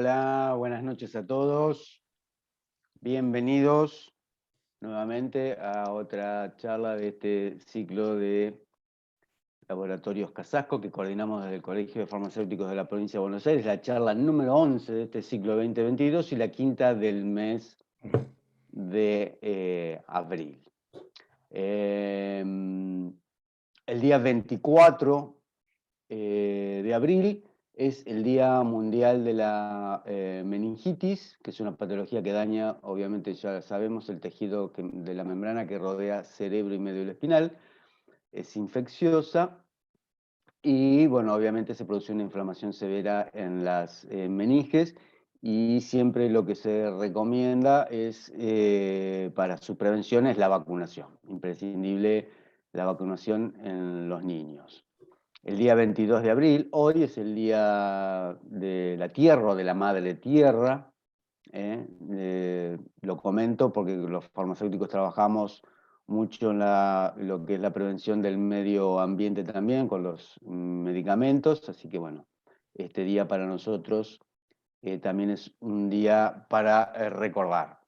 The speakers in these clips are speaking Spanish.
Hola, buenas noches a todos. Bienvenidos nuevamente a otra charla de este ciclo de Laboratorios Casasco que coordinamos desde el Colegio de Farmacéuticos de la Provincia de Buenos Aires, la charla número 11 de este ciclo 2022 y la quinta del mes de abril. El día 24 de abril es el Día Mundial de la Meningitis, que es una patología que daña, obviamente ya sabemos, el tejido de la membrana que rodea cerebro y médula espinal. Es infecciosa y, bueno, obviamente se produce una inflamación severa en las meninges y siempre lo que se recomienda es, para su prevención, es la vacunación. Imprescindible la vacunación en los niños. El día 22 de abril, hoy es el día de la tierra o de la madre tierra. Lo comento porque los farmacéuticos trabajamos mucho en lo que es la prevención del medio ambiente también, con los medicamentos, así que bueno, este día para nosotros también es un día para recordar.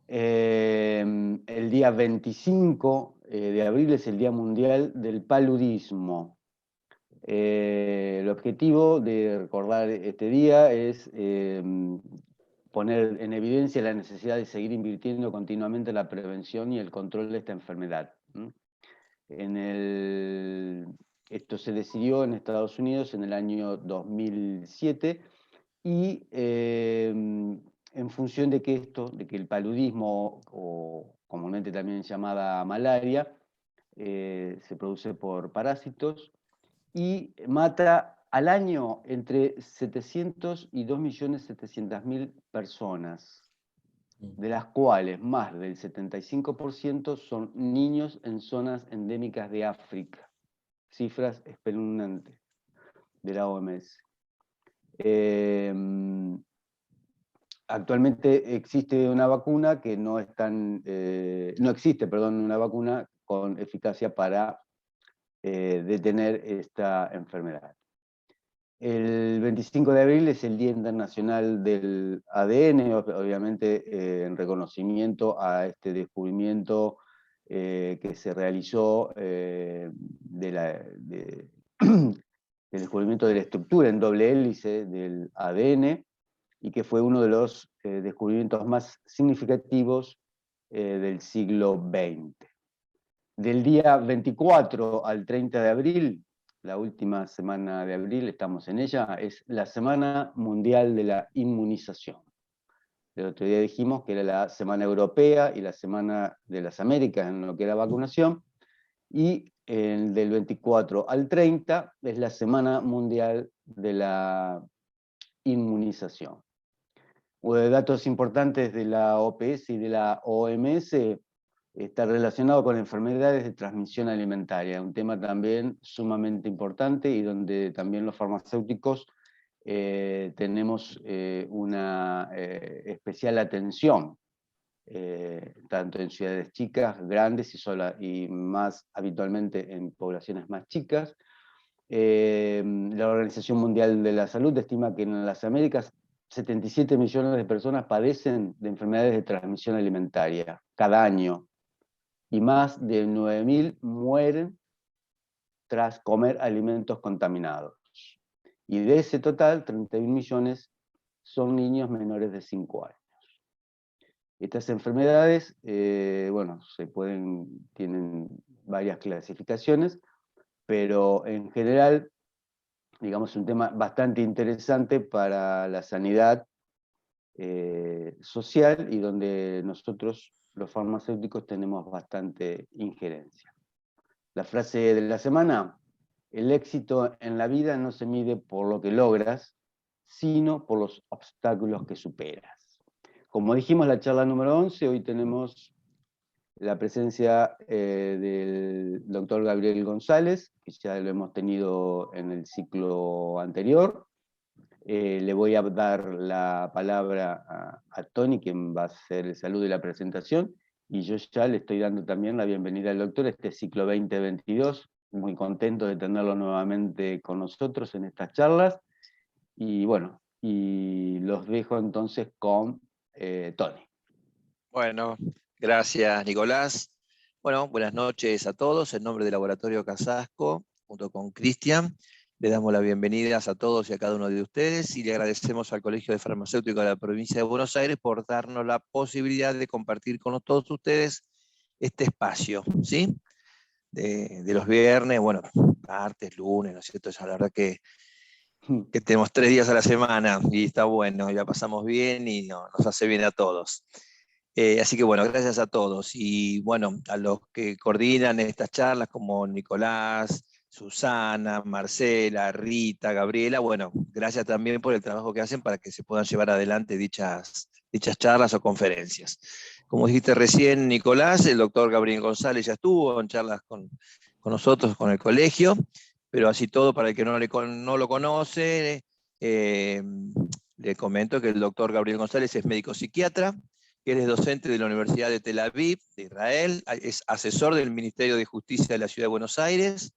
El día 25 de abril es el Día Mundial del Paludismo. El objetivo de recordar este día es poner en evidencia la necesidad de seguir invirtiendo continuamente en la prevención y el control de esta enfermedad. Esto se decidió en Estados Unidos en el año 2007 y en función de que el paludismo, o comúnmente también llamada malaria, se produce por parásitos y mata al año entre 700 y 2.700.000 personas, de las cuales más del 75% son niños en zonas endémicas de África. Cifras espeluznantes de la OMS. Actualmente existe una vacuna que no existe, una vacuna con eficacia para detener esta enfermedad. El 25 de abril es el Día Internacional del ADN, obviamente en reconocimiento a este descubrimiento que se realizó del descubrimiento de la estructura en doble hélice del ADN, y que fue uno de los descubrimientos más significativos del siglo XX. Del día 24 al 30 de abril, la última semana de abril, estamos en ella, es la Semana Mundial de la Inmunización. El otro día dijimos que era la Semana Europea y la Semana de las Américas en lo que era vacunación, y del 24 al 30 es la Semana Mundial de la Inmunización. Datos importantes de la OPS y de la OMS. Está relacionado con enfermedades de transmisión alimentaria, un tema también sumamente importante y donde también los farmacéuticos tenemos una especial atención, tanto en ciudades chicas, grandes y más habitualmente en poblaciones más chicas. La Organización Mundial de la Salud estima que en las Américas 77 millones de personas padecen de enfermedades de transmisión alimentaria cada año, y más de 9.000 mueren tras comer alimentos contaminados. Y de ese total, 31 millones son niños menores de 5 años. Estas enfermedades, tienen varias clasificaciones, pero en general, digamos, un tema bastante interesante para la sanidad social y donde nosotros, los farmacéuticos, tenemos bastante injerencia. La frase de la semana: el éxito en la vida no se mide por lo que logras, sino por los obstáculos que superas. Como dijimos, la charla número 11, hoy tenemos la presencia del doctor Gabriel González, que ya lo hemos tenido en el ciclo anterior. Le voy a dar la palabra a Tony, quien va a hacer el saludo y la presentación, y yo ya le estoy dando también la bienvenida al doctor a este ciclo 2022, muy contento de tenerlo nuevamente con nosotros en estas charlas, y bueno, y los dejo entonces con Tony. Bueno, gracias Nicolás. Bueno, buenas noches a todos. En nombre del Laboratorio Casasco, junto con Cristian, le damos las bienvenidas a todos y a cada uno de ustedes y le agradecemos al Colegio de Farmacéuticos de la Provincia de Buenos Aires por darnos la posibilidad de compartir con todos ustedes este espacio, ¿sí? De los viernes, bueno, martes, lunes, ¿no es cierto? La verdad que tenemos 3 días a la semana y está bueno, y la pasamos bien y nos hace bien a todos. Así que bueno, gracias a todos. Y bueno, a los que coordinan estas charlas, como Nicolás, Susana, Marcela, Rita, Gabriela, bueno, gracias también por el trabajo que hacen para que se puedan llevar adelante dichas charlas o conferencias. Como dijiste recién, Nicolás, el doctor Gabriel González ya estuvo en charlas con nosotros, con el colegio, pero así todo, para el que no lo conoce, le comento que el doctor Gabriel González es médico psiquiatra, que es docente de la Universidad de Tel Aviv, de Israel, es asesor del Ministerio de Justicia de la Ciudad de Buenos Aires,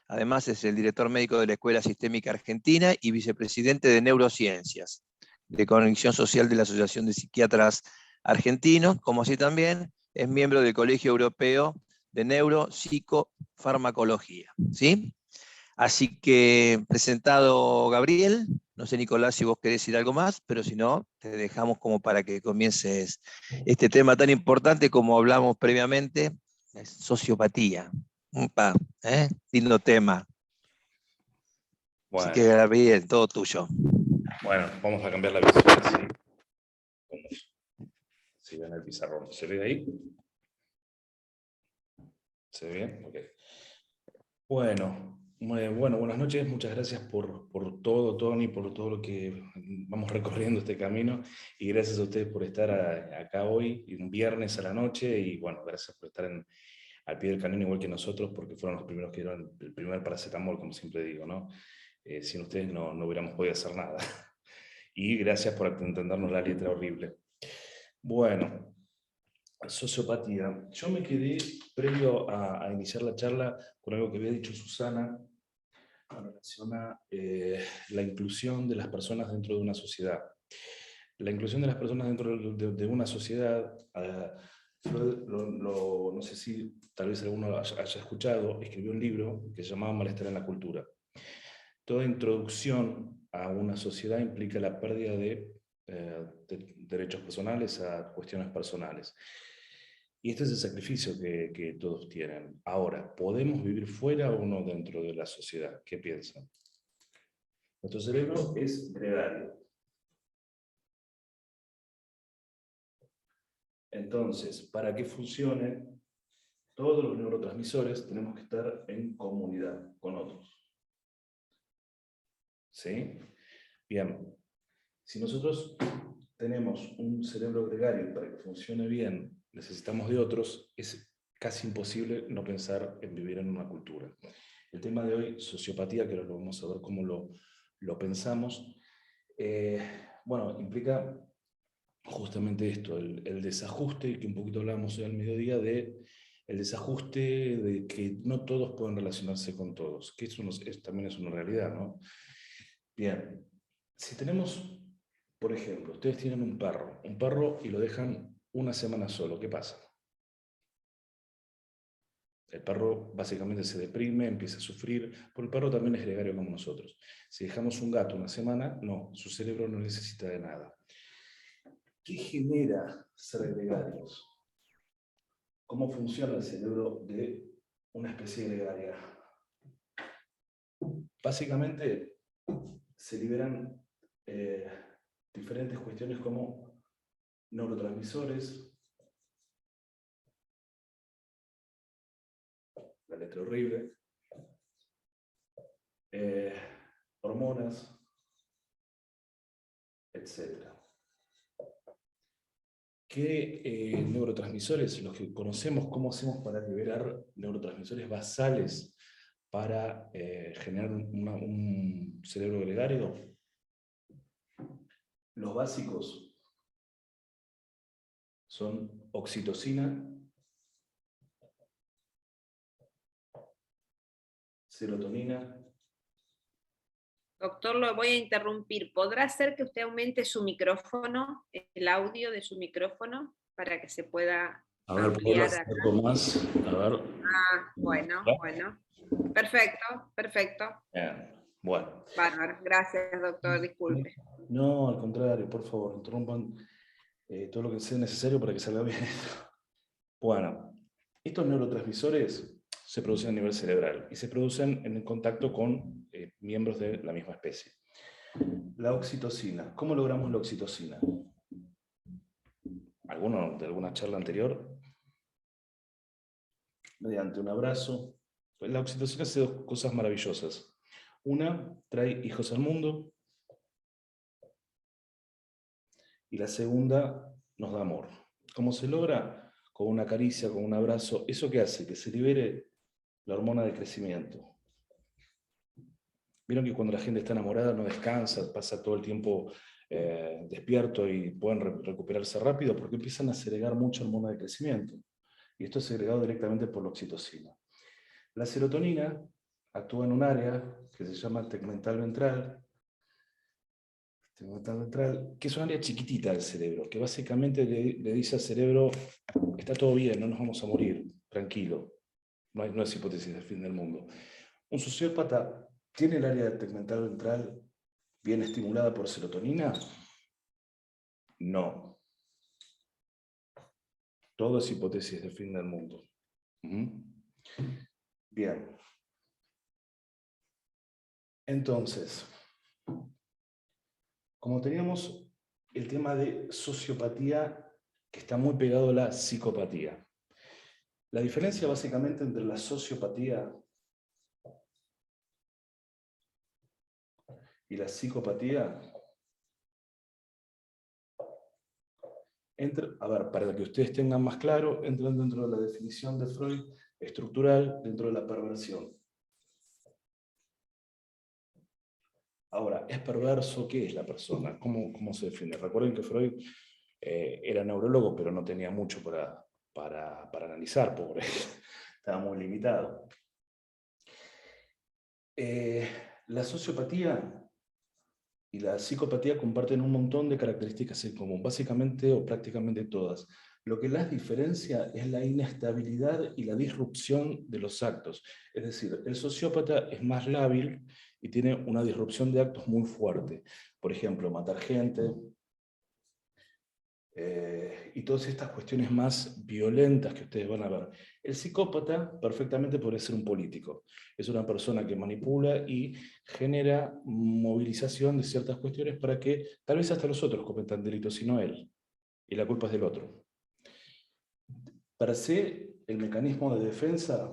además es el director médico de la Escuela Sistémica Argentina y vicepresidente de Neurociencias, de Conexión Social de la Asociación de Psiquiatras Argentinos, como así también es miembro del Colegio Europeo de Neuropsicofarmacología, ¿sí? Así que, presentado Gabriel, no sé, Nicolás, si vos querés decir algo más, pero si no, te dejamos como para que comiences este tema tan importante como hablamos previamente, es sociopatía. Upa, lindo tema. Así Bueno, que, Gabriel, todo tuyo. bueno, vamos a cambiar la visión, ¿sí? Vamos. Si ven el pizarrón, ¿se ve ahí? ¿Se ve bien? Ok. Bueno, buenas noches. Muchas gracias por todo, Tony, por todo lo que vamos recorriendo este camino. Y gracias a ustedes por estar acá hoy, un viernes a la noche. Y bueno, gracias por estar al pie del cañón igual que nosotros, porque fueron los primeros que dieron el primer paracetamol, como siempre digo, ¿no? Sin ustedes no hubiéramos podido hacer nada. Y gracias por entendernos la letra horrible. Bueno, sociopatía. Yo me quedé, previo a iniciar la charla, con algo que había dicho Susana en relación a la inclusión de las personas dentro de una sociedad. La inclusión de las personas dentro de una sociedad, no sé si tal vez alguno haya escuchado, escribió un libro que se llamaba Malestar en la Cultura. Toda introducción a una sociedad implica la pérdida de derechos personales a cuestiones personales. Y este es el sacrificio que todos tienen. Ahora, ¿podemos vivir fuera o no dentro de la sociedad? ¿Qué piensan? Nuestro cerebro es gregario. Entonces, para que funcione, todos los neurotransmisores tenemos que estar en comunidad con otros. ¿Sí? Bien. Si nosotros tenemos un cerebro gregario para que funcione bien, necesitamos de otros, es casi imposible no pensar en vivir en una cultura. El tema de hoy, sociopatía, que ahora lo vamos a ver cómo lo pensamos, bueno, implica justamente esto, el desajuste, que un poquito hablábamos hoy al mediodía, el desajuste de que no todos pueden relacionarse con todos, que eso también es una realidad, ¿no? Bien, si tenemos, por ejemplo, ustedes tienen un perro y lo dejan una semana solo, ¿qué pasa? El perro básicamente se deprime, empieza a sufrir, pero el perro también es gregario como nosotros. Si dejamos un gato una semana, no, su cerebro no necesita de nada. ¿Qué genera ser gregarios? ¿Cómo funciona el cerebro de una especie gregaria? Básicamente se liberan diferentes cuestiones como neurotransmisores, la letra horrible, hormonas, etc. ¿Qué neurotransmisores? Los que conocemos, ¿cómo hacemos para liberar neurotransmisores basales para generar un cerebro gregario? Los básicos son oxitocina, serotonina Doctor, lo voy a interrumpir. ¿Podrá ser que usted aumente su micrófono, el audio de su micrófono, para que se pueda A ver, ampliar ¿puedo acá? un poco más? A ver. Ah, bueno, bueno. Perfecto, perfecto. Bien. Bueno. Bárbaro. Gracias, doctor. Disculpe. No, al contrario, por favor, interrumpan todo lo que sea necesario para que salga bien esto. Bueno, estos neurotransmisores se producen a nivel cerebral y se producen en contacto con miembros de la misma especie. La oxitocina. ¿Cómo logramos la oxitocina? ¿Alguno de alguna charla anterior? Mediante un abrazo. La oxitocina hace dos cosas maravillosas. Una, trae hijos al mundo. Y la segunda, nos da amor. ¿Cómo se logra? Con una caricia, con un abrazo. ¿Eso qué hace? Que se libere la hormona de crecimiento. Vieron que cuando la gente está enamorada no descansa, pasa todo el tiempo despierto y pueden recuperarse rápido porque empiezan a segregar mucha hormona de crecimiento. Y esto es segregado directamente por la oxitocina. La serotonina actúa en un área que se llama tegmental ventral, que es un área chiquitita del cerebro, que básicamente le dice al cerebro, está todo bien, no nos vamos a morir, tranquilo, no es hipótesis del fin del mundo. Un sociópata tiene el área del tegmental ventral bien estimulada por serotonina. No. Todo es hipótesis del fin del mundo. Bien. Entonces, como teníamos el tema de sociopatía que está muy pegado a la psicopatía. La diferencia básicamente entre la sociopatía y la psicopatía, a ver, para que ustedes tengan más claro, entran dentro de la definición de Freud estructural dentro de la perversión. Ahora, ¿es perverso? ¿Qué es la persona? ¿Cómo se define? Recuerden que Freud era neurólogo, pero no tenía mucho para analizar, pobre. Estaba muy limitado. La sociopatía y la psicopatía comparten un montón de características en común, básicamente o prácticamente todas. Lo que las diferencia es la inestabilidad y la disrupción de los actos. Es decir, el sociópata es más lábil y tiene una disrupción de actos muy fuerte. Por ejemplo, matar gente, y todas estas cuestiones más violentas que ustedes van a ver. El psicópata perfectamente puede ser un político. Es una persona que manipula y genera movilización de ciertas cuestiones para que tal vez hasta los otros cometan delitos y no él. Y la culpa es del otro. Per se, el mecanismo de defensa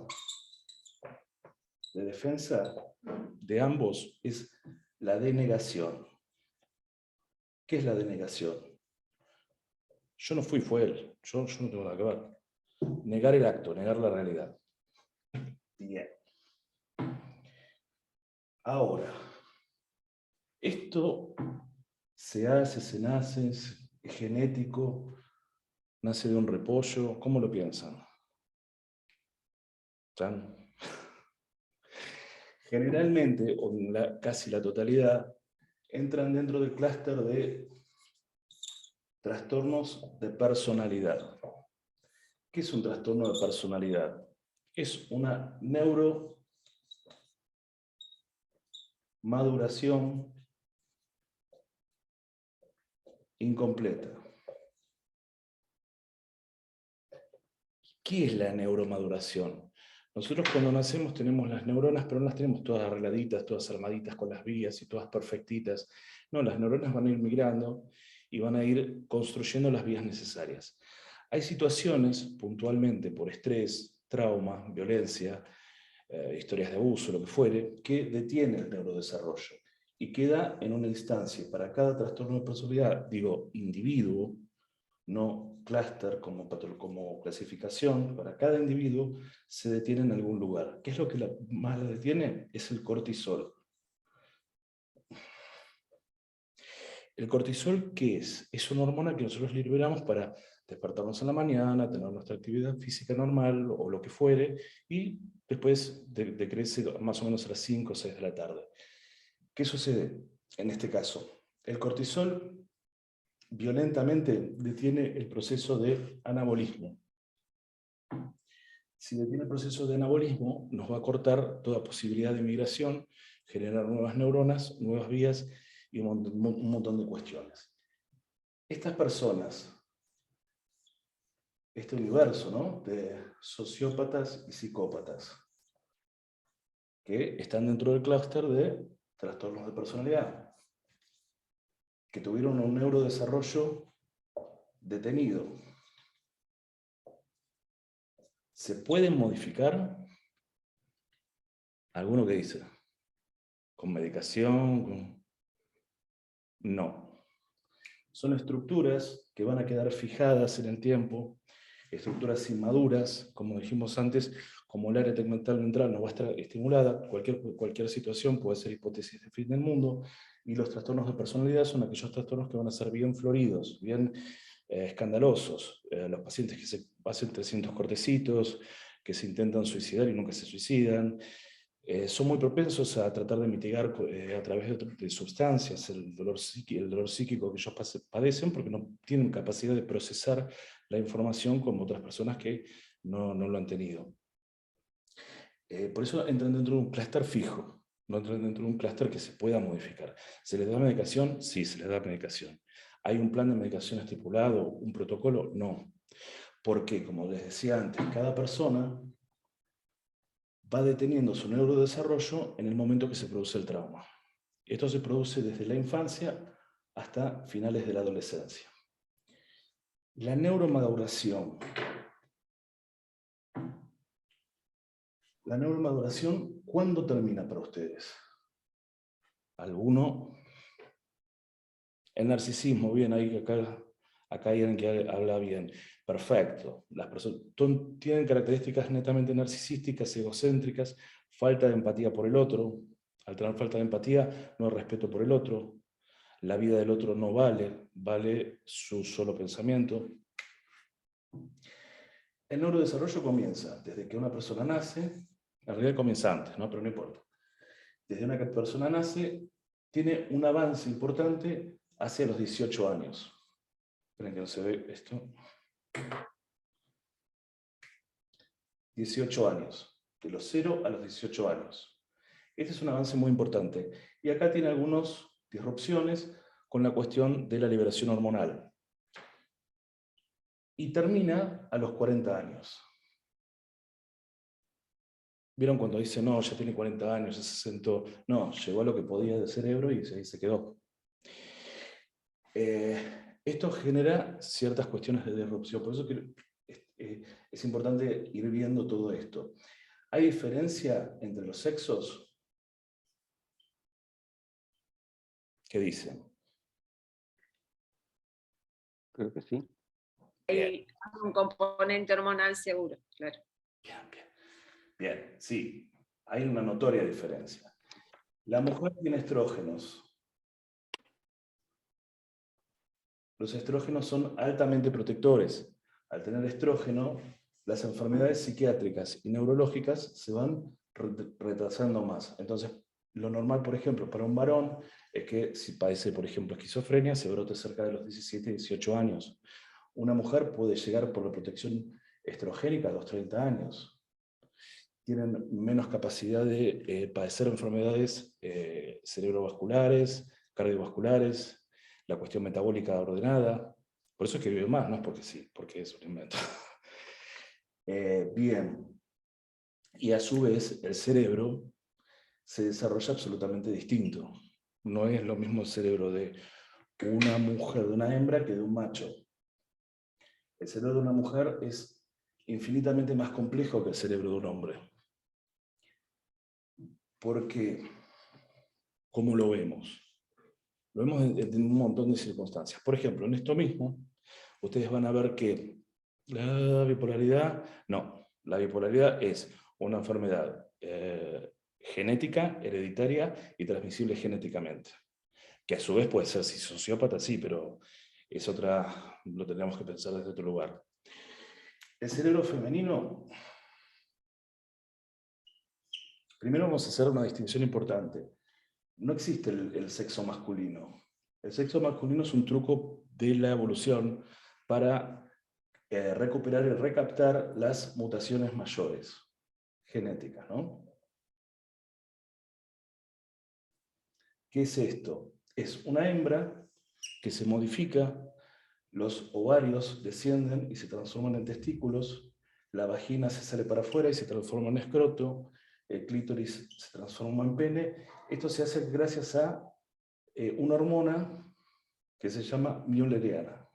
de ambos es la denegación. ¿Qué es la denegación? Yo no fui, fue él. Yo no tengo nada que ver. Negar el acto, negar la realidad. Bien. Ahora, esto se hace, se nace, es genético, nace de un repollo. ¿Cómo lo piensan? ¿Están? Generalmente, o en casi la totalidad, entran dentro del clúster de trastornos de personalidad. ¿Qué es un trastorno de personalidad? Es una neuromaduración incompleta. ¿Qué es la neuromaduración? Nosotros cuando nacemos tenemos las neuronas, pero no las tenemos todas arregladitas, todas armaditas con las vías y todas perfectitas. No, las neuronas van a ir migrando y van a ir construyendo las vías necesarias. Hay situaciones, puntualmente por estrés, trauma, violencia, historias de abuso, lo que fuere, que detiene el neurodesarrollo y queda en una instancia. Para cada trastorno de personalidad, digo individuo, no clúster como clasificación, para cada individuo se detiene en algún lugar. ¿Qué es lo que más la detiene? Es el cortisol. ¿El cortisol qué es? Es una hormona que nosotros liberamos para despertarnos en la mañana, tener nuestra actividad física normal o lo que fuere, y después decrece más o menos a las 5 o 6 de la tarde. ¿Qué sucede en este caso? El cortisol violentamente detiene el proceso de anabolismo. Si detiene el proceso de anabolismo, nos va a cortar toda posibilidad de migración, generar nuevas neuronas, nuevas vías y un montón de cuestiones. Estas personas, este universo, ¿no?, de sociópatas y psicópatas, que están dentro del clúster de trastornos de personalidad, que tuvieron un neurodesarrollo detenido, ¿se pueden modificar? ¿Alguno que dice? ¿Con medicación? No. Son estructuras que van a quedar fijadas en el tiempo, estructuras inmaduras, como dijimos antes, como el área tegmental ventral no va a estar estimulada, cualquier situación puede ser hipótesis de fin del mundo, y los trastornos de personalidad son aquellos trastornos que van a ser bien floridos, bien escandalosos. Los pacientes que se hacen 300 cortecitos, que se intentan suicidar y nunca se suicidan, son muy propensos a tratar de mitigar a través de sustancias el dolor psíquico que ellos padecen, porque no tienen capacidad de procesar la información como otras personas que no lo han tenido. Por eso entran dentro de un clúster fijo, no entran dentro de un clúster que se pueda modificar. ¿Se les da medicación? Sí, se les da medicación. ¿Hay un plan de medicación estipulado, un protocolo? No. Porque, como les decía antes, cada persona va deteniendo su neurodesarrollo en el momento que se produce el trauma. Esto se produce desde la infancia hasta finales de la adolescencia. La neuromaduración. La neuromaduración, ¿cuándo termina para ustedes? ¿Alguno? El narcisismo, bien, ahí acá hay alguien que habla bien. Perfecto. Las personas tienen características netamente narcisísticas, egocéntricas, falta de empatía por el otro. Al tener falta de empatía, no hay respeto por el otro. La vida del otro no vale, vale su solo pensamiento. El neurodesarrollo comienza desde que una persona nace, en realidad comienza antes, ¿no? Pero no importa. Desde una persona nace, tiene un avance importante hacia los 18 años. Esperen que no se ve esto. 18 años. De los 0 a los 18 años. Este es un avance muy importante. Y acá tiene algunas disrupciones con la cuestión de la liberación hormonal. Y termina a los 40 años. ¿Vieron cuando dice, no, ya tiene 40 años, ya se sentó? No, llegó a lo que podía del cerebro y ahí se quedó. Esto genera ciertas cuestiones de disrupción, por eso es importante ir viendo todo esto. ¿Hay diferencia entre los sexos? ¿Qué dicen? Creo que sí. Hay un componente hormonal seguro, claro. Bien, sí, hay una notoria diferencia. La mujer tiene estrógenos. Los estrógenos son altamente protectores. Al tener estrógeno, las enfermedades psiquiátricas y neurológicas se van retrasando más. Entonces, lo normal, por ejemplo, para un varón es que si padece, por ejemplo, esquizofrenia, se brote cerca de los 17, 18 años. Una mujer puede llegar por la protección estrogénica a los 30 años. Tienen menos capacidad de padecer enfermedades cerebrovasculares, cardiovasculares, la cuestión metabólica ordenada. Por eso es que vive más, no es porque sí, porque es un invento. Bien. Y a su vez, el cerebro se desarrolla absolutamente distinto. No es lo mismo el cerebro de una mujer, de una hembra, que de un macho. El cerebro de una mujer es infinitamente más complejo que el cerebro de un hombre. Porque, ¿cómo lo vemos? Lo vemos en un montón de circunstancias. Por ejemplo, en esto mismo, ustedes van a ver que la bipolaridad, no, la bipolaridad es una enfermedad genética, hereditaria y transmisible genéticamente. Que a su vez puede ser sociópata, sí, pero es otra, lo tendríamos que pensar desde otro lugar. El cerebro femenino, primero vamos a hacer una distinción importante. no existe el sexo masculino. El sexo masculino es un truco de la evolución para recuperar y recaptar las mutaciones mayores genéticas, ¿no? ¿Qué es esto? Es una hembra que se modifica, los ovarios descienden y se transforman en testículos, la vagina se sale para afuera y se transforma en escroto, el clítoris se transforma en pene. Esto se hace gracias a una hormona que se llama mülleriana,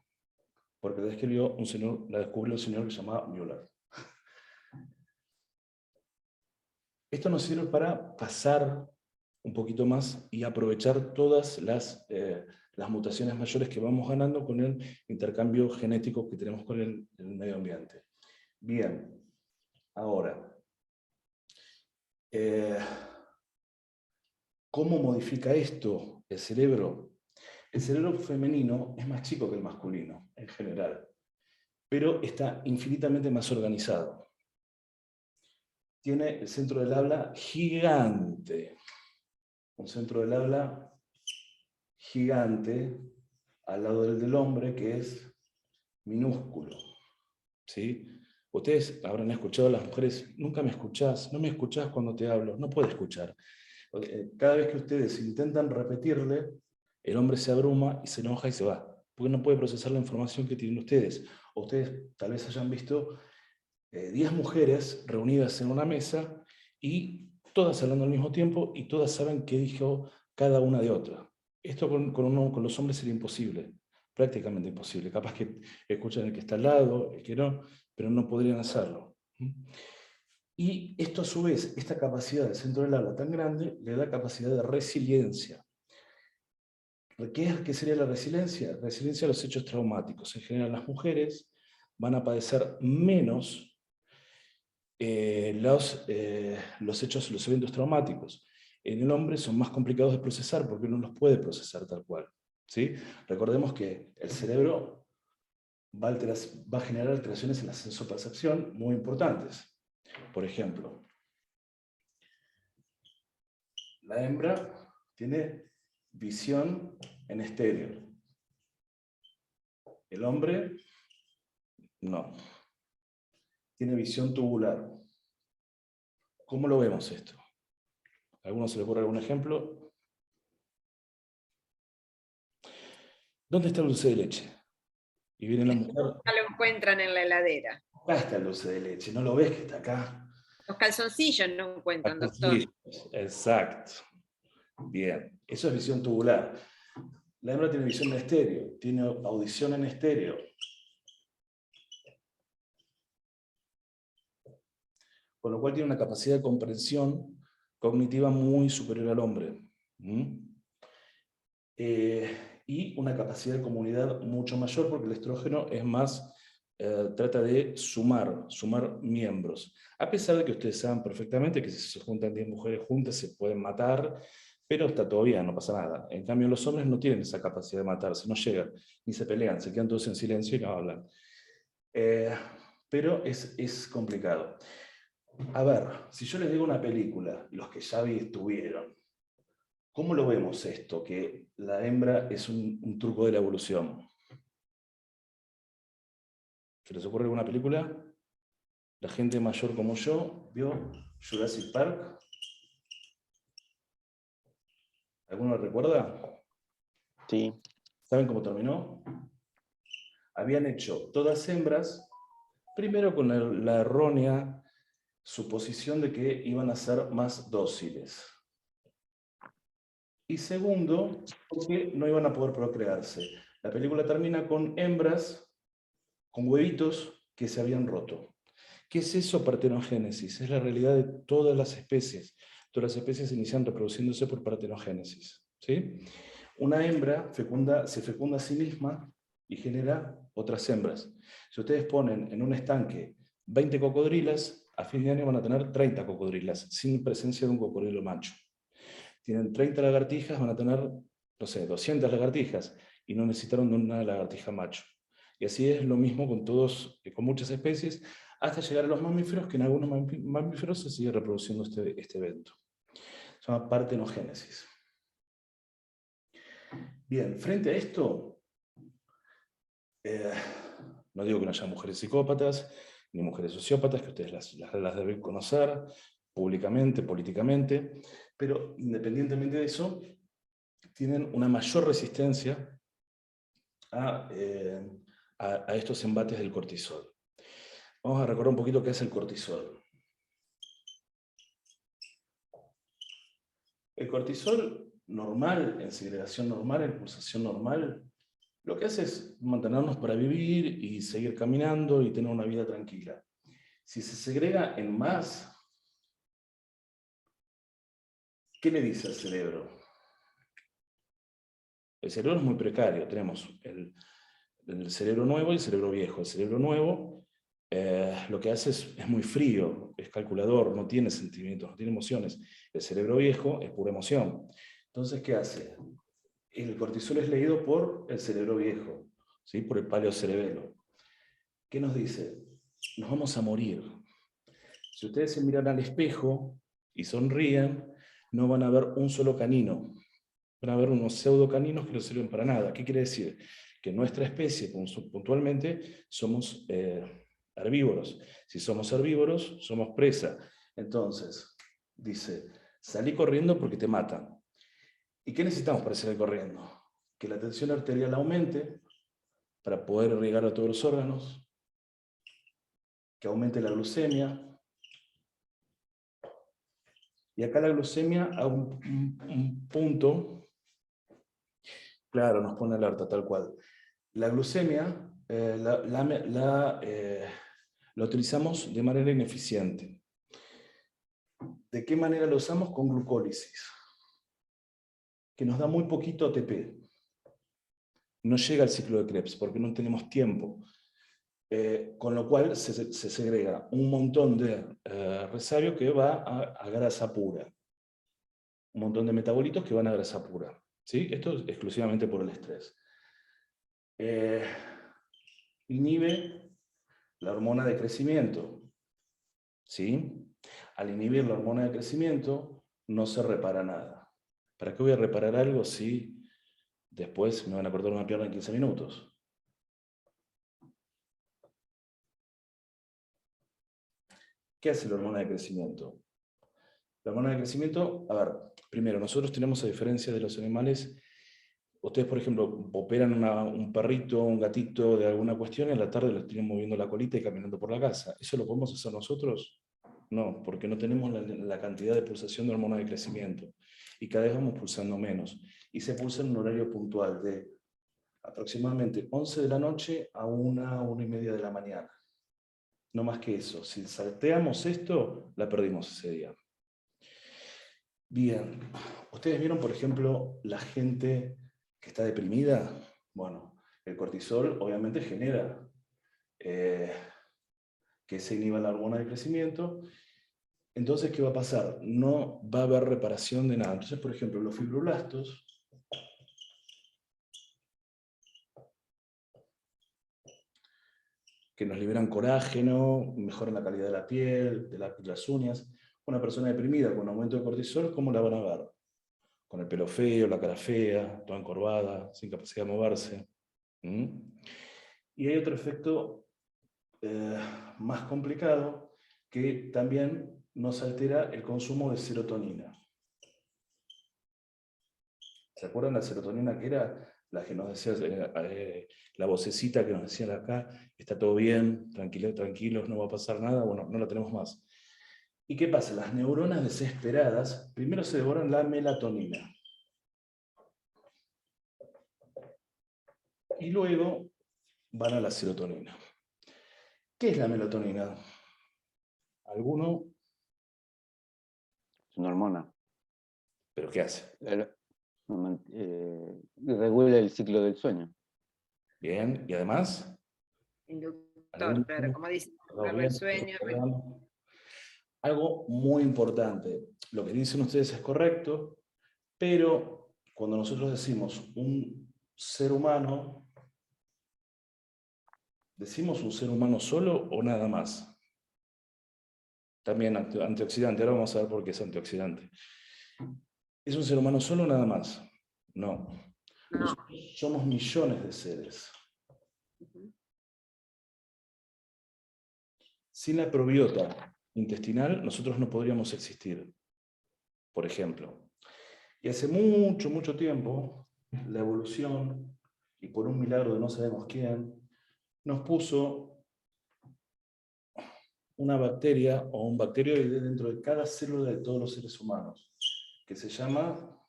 porque la descubrió un señor que se llamaba Müller. Esto nos sirve para pasar un poquito más y aprovechar todas las mutaciones mayores que vamos ganando con el intercambio genético que tenemos con el medio ambiente. Bien, ahora, ¿cómo modifica esto el cerebro? El cerebro femenino es más chico que el masculino, en general, pero está infinitamente más organizado. Tiene el centro del habla gigante, un centro del habla gigante al lado del hombre, que es minúsculo. ¿Sí? Ustedes habrán escuchado a las mujeres: nunca me escuchás, no me escuchás cuando te hablo, no puede escuchar. Cada vez que ustedes intentan repetirle, el hombre se abruma y se enoja y se va, porque no puede procesar la información que tienen ustedes. O ustedes tal vez hayan visto 10 mujeres reunidas en una mesa y todas hablando al mismo tiempo y todas saben qué dijo cada una de otra. Esto con los hombres sería imposible, prácticamente imposible. Capaz que escuchan el que está al lado, el que no, pero no podrían hacerlo. Y esto a su vez, esta capacidad del centro del habla tan grande, le da capacidad de resiliencia. ¿Qué sería la resiliencia? Resiliencia a los hechos traumáticos. En general, las mujeres van a padecer menos los eventos traumáticos. En el hombre son más complicados de procesar porque uno los puede procesar tal cual. ¿Sí? Recordemos que el cerebro va a generar alteraciones en la sensopercepción muy importantes. Por ejemplo, la hembra tiene visión en estéreo. El hombre no. Tiene visión tubular. ¿Cómo lo vemos esto? ¿A alguno se le ocurre algún ejemplo? ¿Dónde está el dulce de leche? Y viene la mujer. Nunca lo encuentran en la heladera. Acá está el dulce de leche, ¿no lo ves que está acá? Los calzoncillos no encuentran, doctor. Sí, exacto. Bien, eso es visión tubular. La hembra tiene visión en estéreo, tiene audición en estéreo. Con lo cual tiene una capacidad de comprensión cognitiva muy superior al hombre. Y una capacidad de comunidad mucho mayor, porque el estrógeno es más, trata de sumar miembros. A pesar de que ustedes saben perfectamente que si se juntan 10 mujeres juntas se pueden matar, pero está todo bien, no pasa nada. En cambio los hombres no tienen esa capacidad de matarse, no llegan, ni se pelean, se quedan todos en silencio y no hablan. Pero es complicado. A ver, si yo les digo una película, los que ya estuvieron, ¿cómo lo vemos esto? Que la hembra es un truco de la evolución. ¿Se les ocurre alguna película? La gente mayor como yo vio Jurassic Park. ¿Alguno lo recuerda? Sí. ¿Saben cómo terminó? Habían hecho todas hembras, primero con la errónea suposición de que iban a ser más dóciles. Y segundo, porque no iban a poder procrearse. La película termina con hembras con huevitos que se habían roto. ¿Qué es eso? Partenogénesis. Es la realidad de todas las especies. Todas las especies se inician reproduciéndose por partenogénesis. ¿Sí? Una hembra se fecunda a sí misma y genera otras hembras. Si ustedes ponen en un estanque 20 cocodrilas, a fin de año van a tener 30 cocodrilas, sin presencia de un cocodrilo macho. Tienen 30 lagartijas, van a tener, no sé, 200 lagartijas, y no necesitaron de una lagartija macho. Y así es lo mismo con con muchas especies, hasta llegar a los mamíferos, que en algunos mamíferos se sigue reproduciendo este evento. Se llama partenogénesis. Bien, frente a esto, no digo que no haya mujeres psicópatas, ni mujeres sociópatas, que ustedes las deben conocer públicamente, políticamente, pero independientemente de eso, tienen una mayor resistencia a estos embates del cortisol. Vamos a recordar un poquito qué es el cortisol. El cortisol normal, en segregación normal, en pulsación normal, lo que hace es mantenernos para vivir y seguir caminando y tener una vida tranquila. Si se segrega en más, ¿qué le dice al cerebro? El cerebro es muy precario. Tenemos el cerebro nuevo y el cerebro viejo. El cerebro nuevo lo que hace es muy frío, es calculador, no tiene sentimientos, no tiene emociones. El cerebro viejo es pura emoción. Entonces, ¿qué hace? El cortisol es leído por el cerebro viejo, ¿sí? Por el paleocerebelo. ¿Qué nos dice? Nos vamos a morir. Si ustedes se miran al espejo y sonríen, no van a ver un solo canino. Van a ver unos pseudocaninos que no sirven para nada. ¿Qué quiere decir? Que nuestra especie, puntualmente, somos herbívoros. Si somos herbívoros, somos presa. Entonces, dice, salí corriendo porque te matan. ¿Y qué necesitamos para salir corriendo? Que la tensión arterial aumente para poder irrigar a todos los órganos, que aumente la glucemia. Y acá la glucemia a un punto, claro, nos pone alerta tal cual. La glucemia la utilizamos de manera ineficiente. ¿De qué manera lo usamos? Con glucólisis, que nos da muy poquito ATP. No llega al ciclo de Krebs porque no tenemos tiempo. Con lo cual se segrega un montón de resabio que va a grasa pura. Un montón de metabolitos que van a grasa pura. ¿Sí? Esto es exclusivamente por el estrés. Inhibe la hormona de crecimiento. ¿Sí? Al inhibir la hormona de crecimiento, no se repara nada. ¿Para qué voy a reparar algo si después me van a cortar una pierna en 15 minutos? ¿Qué hace la hormona de crecimiento? La hormona de crecimiento, a ver, primero, nosotros tenemos, a diferencia de los animales, ustedes, por ejemplo, operan un perrito, un gatito de alguna cuestión y a la tarde lo tienen moviendo la colita y caminando por la casa. ¿Eso lo podemos hacer nosotros? No, porque no tenemos la cantidad de pulsación de hormona de crecimiento. Y cada vez vamos pulsando menos. Y se pulsa en un horario puntual de aproximadamente 11 de la noche a 1:30 de la mañana. No más que eso. Si salteamos esto, la perdimos ese día. Bien, ustedes vieron, por ejemplo, la gente que está deprimida. Bueno, el cortisol obviamente genera que se inhiba la hormona de crecimiento. Entonces, ¿qué va a pasar? No va a haber reparación de nada. Entonces, por ejemplo, los fibroblastos que nos liberan colágeno, mejoran la calidad de la piel, de las uñas. Una persona deprimida con aumento de cortisol, ¿cómo la van a ver? Con el pelo feo, la cara fea, toda encorvada, sin capacidad de moverse. Y hay otro efecto más complicado, que también nos altera el consumo de serotonina. ¿Se acuerdan la serotonina que era la que nos decía, la vocecita que nos decía acá, está todo bien, tranquilos, no va a pasar nada? Bueno, no la tenemos más. ¿Y qué pasa? Las neuronas desesperadas primero se devoran la melatonina. Y luego van a la serotonina. ¿Qué es la melatonina? ¿Alguno? Es una hormona. ¿Pero qué hace? Regula el ciclo del sueño. Bien, y además... Inductor, claro, como dice, el sueño. Algo muy importante. Lo que dicen ustedes es correcto, pero cuando nosotros decimos un ser humano, ¿decimos un ser humano solo o nada más? También antioxidante. Ahora vamos a ver por qué es antioxidante. ¿Es un ser humano solo o nada más? No. No. Nosotros somos millones de seres. Sin la probiota intestinal, nosotros no podríamos existir, por ejemplo. Y hace mucho, mucho tiempo, la evolución, y por un milagro de no sabemos quién, nos puso una bacteria o un bacterioide dentro de cada célula de todos los seres humanos, que se llama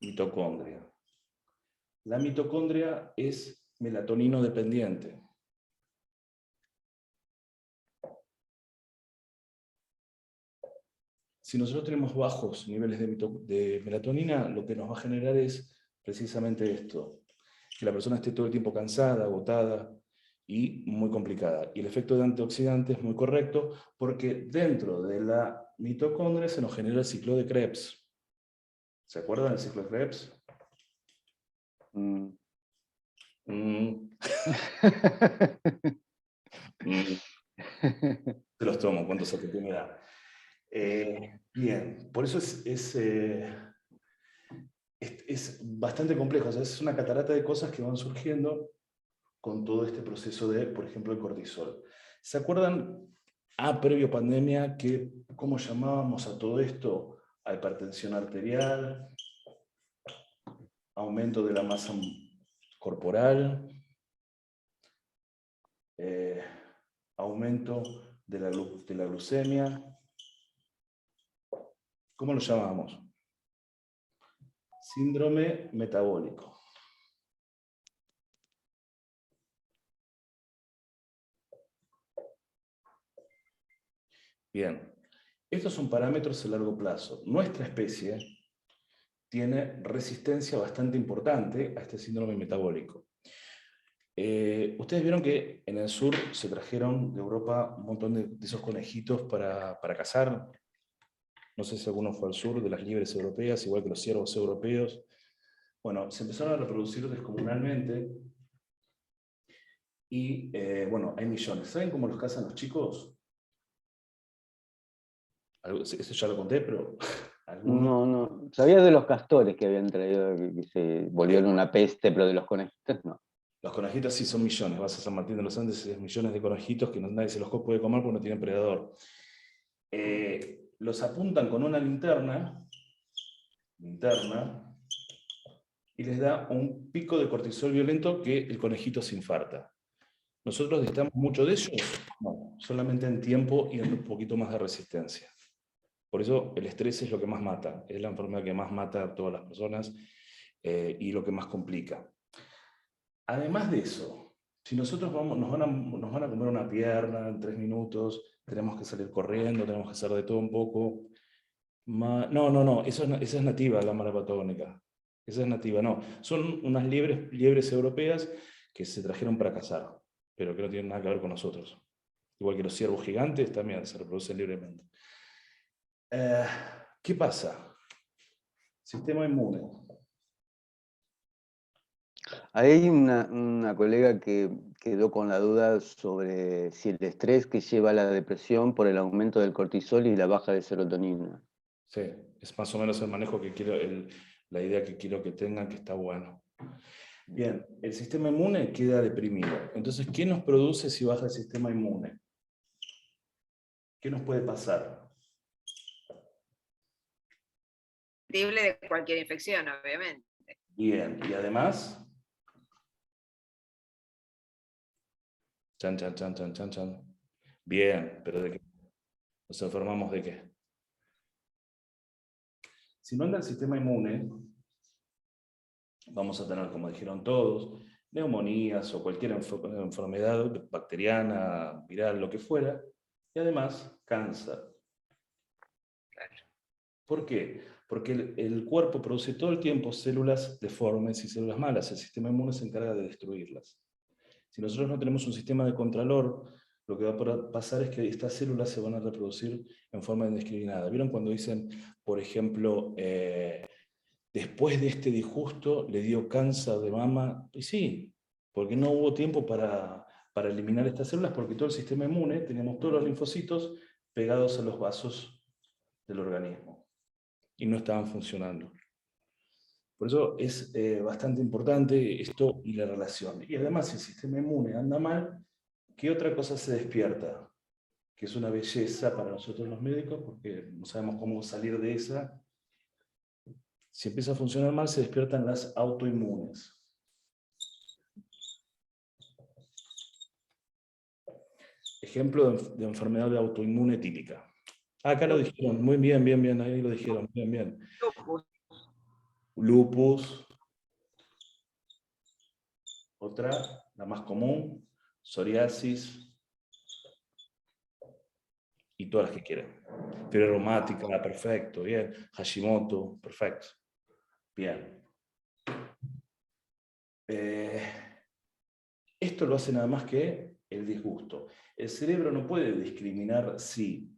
mitocondria. La mitocondria es melatonino dependiente. Si nosotros tenemos bajos niveles de melatonina, lo que nos va a generar es precisamente esto, que la persona esté todo el tiempo cansada, agotada y muy complicada. Y el efecto de antioxidante es muy correcto porque dentro de la mitocondria se nos genera el ciclo de Krebs. ¿Se acuerdan del ciclo de Krebs? Te los tomo, ¿cuántos ATP me da? Bien, por eso es bastante complejo, o sea, es una catarata de cosas que van surgiendo con todo este proceso de, por ejemplo, el cortisol. ¿Se acuerdan, previo pandemia, cómo llamábamos a todo esto? A hipertensión arterial, aumento de la masa corporal, aumento de la glucemia. ¿Cómo lo llamábamos? Síndrome metabólico. Bien, estos son parámetros a largo plazo. Nuestra especie tiene resistencia bastante importante a este síndrome metabólico. Ustedes vieron que en el sur se trajeron de Europa un montón de esos conejitos para cazar. No sé si alguno fue al sur, de las liebres europeas, igual que los ciervos europeos. Bueno, se empezaron a reproducir descomunalmente. Y bueno, hay millones. ¿Saben cómo los cazan los chicos? Eso ya lo conté, pero... No. Sabía de los castores que habían traído, que se volvieron una peste, pero de los conejitos no. Los conejitos sí son millones. Vas a San Martín de los Andes y es millones de conejitos que nadie se los puede comer porque no tienen predador. Los apuntan con una linterna y les da un pico de cortisol violento que el conejito se infarta. ¿Nosotros necesitamos mucho de ellos? No, solamente en tiempo y en un poquito más de resistencia. Por eso el estrés es lo que más mata, es la enfermedad que más mata a todas las personas y lo que más complica. Además de eso, si nosotros nos van a comer una pierna en 3 minutos, tenemos que salir corriendo, tenemos que hacer de todo un poco. No, esa es nativa, la mara patagónica. Esa es nativa, no. Son unas liebres europeas que se trajeron para cazar, pero que no tienen nada que ver con nosotros. Igual que los ciervos gigantes también se reproducen libremente. ¿Qué pasa? Sistema inmune. Hay una colega que quedó con la duda sobre si el estrés que lleva a la depresión por el aumento del cortisol y la baja de serotonina. Sí, es más o menos el manejo que quiero, la idea que quiero que tengan, que está bueno. Bien, el sistema inmune queda deprimido. Entonces, ¿qué nos produce si baja el sistema inmune? ¿Qué nos puede pasar? Libre de cualquier infección, obviamente. Bien, y además... Chan. Bien, pero ¿de qué? ¿Nos enfermamos de qué? Si no anda el sistema inmune, vamos a tener, como dijeron todos, neumonías o cualquier enfermedad bacteriana, viral, lo que fuera, y además cáncer. ¿Por qué? Porque el cuerpo produce todo el tiempo células deformes y células malas. El sistema inmune se encarga de destruirlas. Si nosotros no tenemos un sistema de contralor, lo que va a pasar es que estas células se van a reproducir en forma indiscriminada. ¿Vieron cuando dicen, por ejemplo, después de este disgusto le dio cáncer de mama? Y sí, porque no hubo tiempo para eliminar estas células, porque todo el sistema inmune, teníamos todos los linfocitos pegados a los vasos del organismo y no estaban funcionando. Por eso es bastante importante esto y la relación. Y además, si el sistema inmune anda mal, ¿qué otra cosa se despierta? Que es una belleza para nosotros los médicos, porque no sabemos cómo salir de esa. Si empieza a funcionar mal, se despiertan las autoinmunes. Ejemplo de enfermedad de autoinmune típica. Acá lo dijeron, muy bien, bien, bien, ahí lo dijeron, bien, bien. Lupus. Otra, la más común, psoriasis. Y todas las que quieran. Fiebre reumática, perfecto, bien. Hashimoto, perfecto. Bien. Esto lo hace nada más que el disgusto. El cerebro no puede discriminar si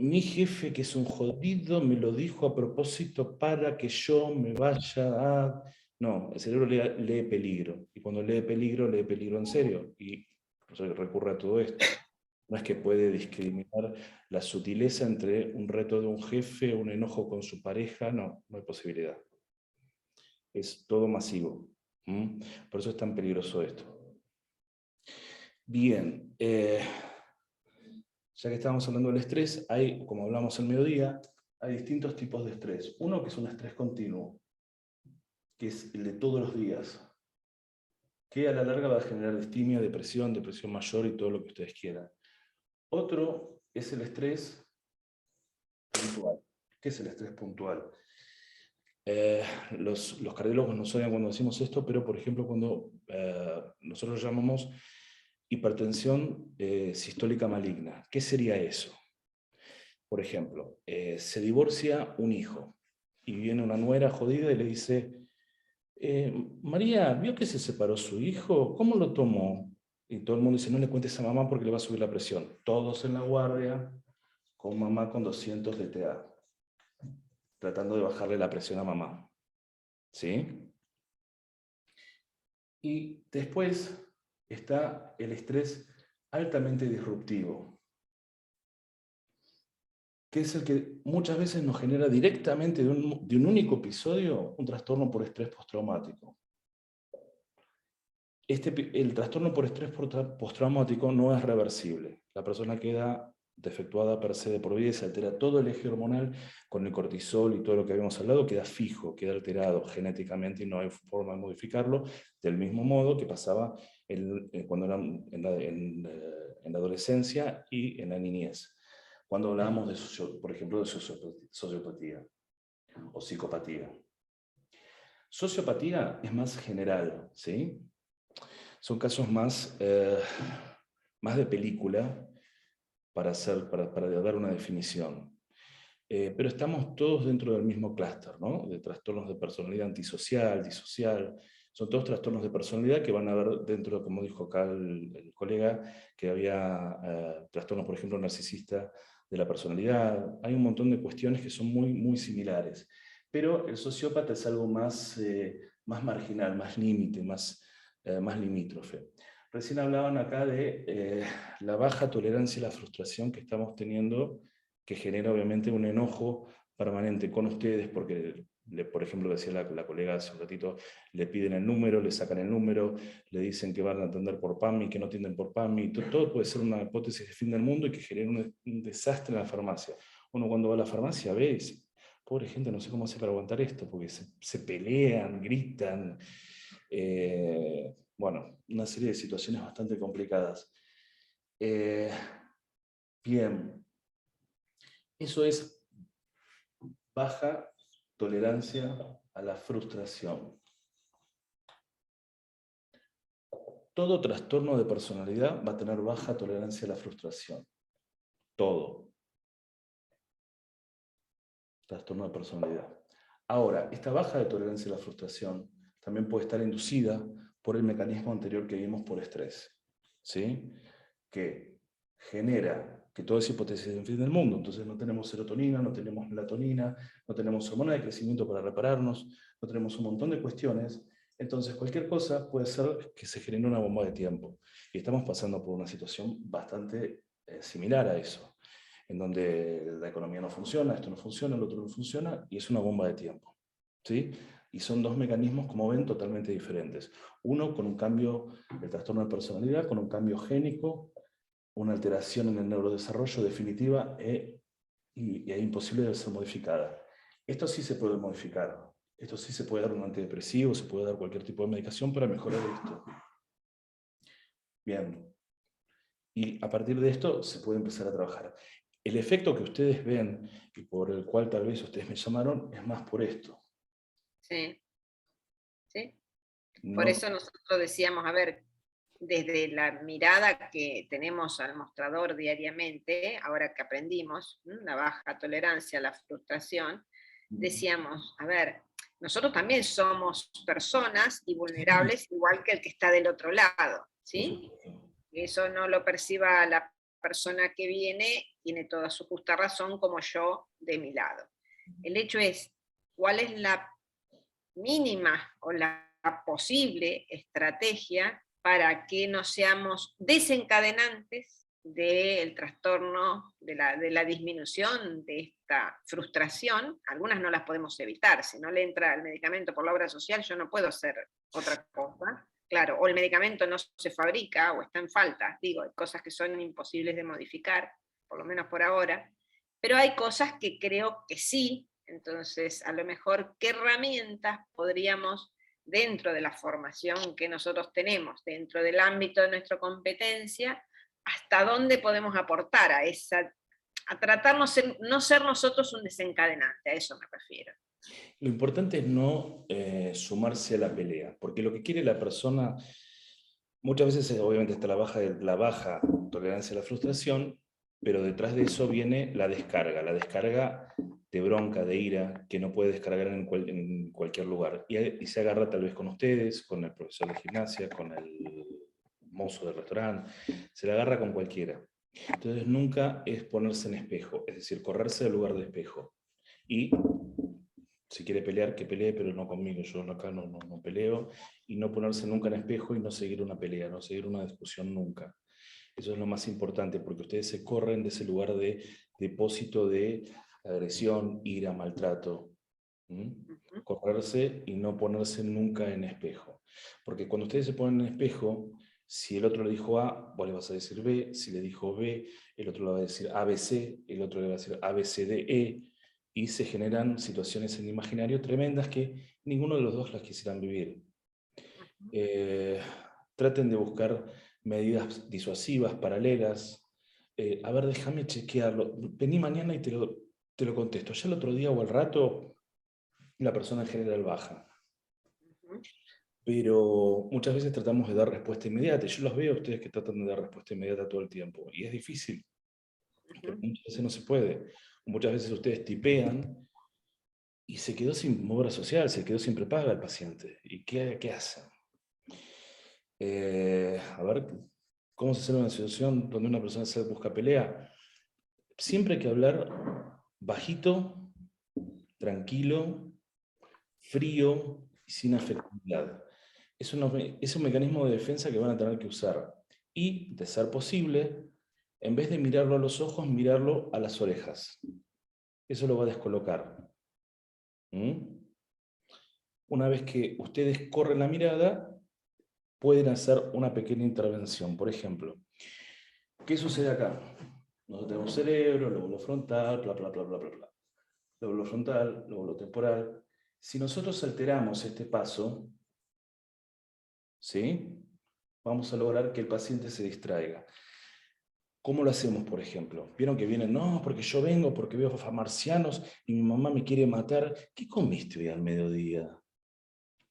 mi jefe, que es un jodido, me lo dijo a propósito para que yo me vaya a... No, el cerebro lee peligro. Y cuando lee peligro en serio. Y recurre a todo esto. No es que puede discriminar la sutileza entre un reto de un jefe, un enojo con su pareja, no hay posibilidad. Es todo masivo. Por eso es tan peligroso esto. Bien, ya que estamos hablando del estrés, hay, como hablamos al mediodía, hay distintos tipos de estrés. Uno que es un estrés continuo, que es el de todos los días, que a la larga va a generar distimia, depresión mayor y todo lo que ustedes quieran. Otro es el estrés puntual. ¿Qué es el estrés puntual? Los cardiólogos nos odian cuando decimos esto, pero por ejemplo cuando nosotros lo llamamos hipertensión sistólica maligna. ¿Qué sería eso? Por ejemplo, se divorcia un hijo y viene una nuera jodida y le dice, María, ¿vio que se separó su hijo? ¿Cómo lo tomó? Y todo el mundo dice, no le cuentes a mamá porque le va a subir la presión. Todos en la guardia, con mamá con 200 de TA, tratando de bajarle la presión a mamá. ¿Sí? Y después está el estrés altamente disruptivo, que es el que muchas veces nos genera directamente de un único episodio un trastorno por estrés postraumático. El trastorno por estrés postraumático no es reversible. La persona queda defectuada per se de por vida y se altera todo el eje hormonal con el cortisol y todo lo que habíamos hablado, queda fijo, queda alterado genéticamente y no hay forma de modificarlo, del mismo modo que pasaba cuando era en la adolescencia y en la niñez. Cuando hablábamos de, por ejemplo, de sociopatía o psicopatía. Sociopatía es más general, ¿sí? Son casos más de película para dar una definición. Pero estamos todos dentro del mismo clúster, ¿no? De trastornos de personalidad antisocial, disocial. Son todos trastornos de personalidad que van a haber dentro, como dijo acá el colega, que había trastornos, por ejemplo, narcisista de la personalidad. Hay un montón de cuestiones que son muy, muy similares. Pero el sociópata es algo más marginal, más límite, más limítrofe. Recién hablaban acá de la baja tolerancia y la frustración que estamos teniendo, que genera obviamente un enojo permanente con ustedes, porque, por ejemplo, decía la colega hace un ratito, le piden el número, le sacan el número, le dicen que van a atender por PAMI, que no atienden por PAMI, todo puede ser una hipótesis de fin del mundo y que genera un desastre en la farmacia. Uno cuando va a la farmacia ve y dice, pobre gente, no sé cómo hace para aguantar esto, porque se pelean, gritan, bueno, una serie de situaciones bastante complicadas. Bien, eso es baja tolerancia a la frustración. Todo trastorno de personalidad va a tener baja tolerancia a la frustración. Todo. Trastorno de personalidad. Ahora, esta baja de tolerancia a la frustración también puede estar inducida por el mecanismo anterior que vimos por estrés, ¿sí? Que genera que todo es hipótesis del fin del mundo. Entonces no tenemos serotonina, no tenemos melatonina, no tenemos hormona de crecimiento para repararnos, no tenemos un montón de cuestiones. Entonces cualquier cosa puede ser que se genere una bomba de tiempo. Y estamos pasando por una situación bastante similar a eso. en donde la economía no funciona, esto no funciona, el otro no funciona, y es una bomba de tiempo, ¿sí? Y son dos mecanismos, como ven, totalmente diferentes. Uno con un cambio del trastorno de personalidad, con un cambio génico, una alteración en el neurodesarrollo definitiva y es imposible de ser modificada. Esto sí se puede modificar. Esto sí se puede dar un antidepresivo, se puede dar cualquier tipo de medicación para mejorar esto. Bien. Y a partir de esto se puede empezar a trabajar. El efecto que ustedes ven y por el cual tal vez ustedes me llamaron es más por esto. Sí, sí. No, Por eso nosotros decíamos, a ver, desde la mirada que tenemos al mostrador diariamente, ahora que aprendimos, la baja tolerancia a la frustración, decíamos, a ver, nosotros también somos personas y vulnerables igual que el que está del otro lado, ¿sí? Eso no lo perciba la persona que viene, tiene toda su justa razón, como yo de mi lado. El hecho es, ¿cuál es la mínima o la posible estrategia para que no seamos desencadenantes del trastorno, de la disminución de esta frustración? Algunas no las podemos evitar. Si no le entra el medicamento por la obra social, yo no puedo hacer otra cosa. Claro, o el medicamento no se fabrica o está en falta. Digo, hay cosas que son imposibles de modificar, por lo menos por ahora. Pero hay cosas que creo que sí. Entonces, a lo mejor, ¿qué herramientas podríamos, dentro de la formación que nosotros tenemos, dentro del ámbito de nuestra competencia, hasta dónde podemos aportar a tratarnos, no ser nosotros un desencadenante? A eso me refiero. lo importante es no sumarse a la pelea, porque lo que quiere la persona, muchas veces obviamente está la baja tolerancia a la frustración, pero detrás de eso viene la descarga de bronca, de ira, que no puede descargar en cualquier lugar. Y se agarra tal vez con ustedes, con el profesor de gimnasia, con el mozo del restaurante, se la agarra con cualquiera. Entonces nunca es ponerse en espejo, es decir, correrse del lugar de espejo. Y si quiere pelear, que pelee, pero no conmigo, yo acá no peleo, y no ponerse nunca en espejo y no seguir una pelea, no seguir una discusión nunca. Eso es lo más importante, porque ustedes se corren de ese lugar de depósito de agresión, ira, maltrato. Correrse y no ponerse nunca en espejo. Porque cuando ustedes se ponen en espejo, si el otro le dijo A, vos le vas a decir B, si le dijo B, el otro le va a decir ABC, el otro le va a decir ABCDE, y se generan situaciones en el imaginario tremendas que ninguno de los dos las quisieran vivir. Traten de buscar medidas disuasivas, paralelas. A ver, déjame chequearlo. Vení mañana y te lo contesto. Ya el otro día o al rato, la persona en general baja. Pero muchas veces tratamos de dar respuesta inmediata. Yo los veo a ustedes que tratan de dar respuesta inmediata todo el tiempo. Y es difícil. Muchas veces no se puede. Muchas veces ustedes tipean y se quedó sin obra social, se quedó sin prepaga el paciente. ¿Y qué hacen? A ver, ¿cómo se hace en una situación donde una persona se busca pelea? Siempre hay que hablar bajito, tranquilo, frío y sin afectividad. Es un mecanismo de defensa que van a tener que usar. Y, de ser posible, en vez de mirarlo a los ojos, mirarlo a las orejas. Eso lo va a descolocar. Una vez que ustedes corren la mirada, pueden hacer una pequeña intervención. Por ejemplo, ¿qué sucede acá? Nosotros tenemos cerebro, lóbulo frontal, bla, bla, bla, bla, bla, bla. Lóbulo frontal, lóbulo temporal. Si nosotros alteramos este paso, ¿sí? Vamos a lograr que el paciente se distraiga. ¿Cómo lo hacemos, por ejemplo? ¿Vieron que vienen? No, porque yo vengo, porque veo marcianos y mi mamá me quiere matar. ¿Qué comiste hoy al mediodía?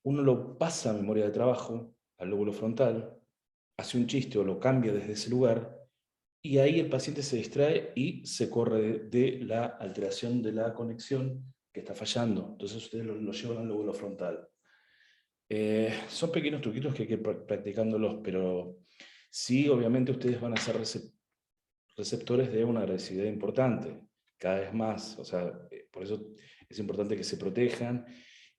Uno lo pasa a memoria de trabajo, al lóbulo frontal, hace un chiste o lo cambia desde ese lugar, y ahí el paciente se distrae y se corre de la alteración de la conexión que está fallando. Entonces ustedes lo llevan al lóbulo frontal. Son pequeños truquitos que hay que ir practicándolos, pero sí, obviamente ustedes van a ser receptores de una agresividad importante, cada vez más. O sea, por eso es importante que se protejan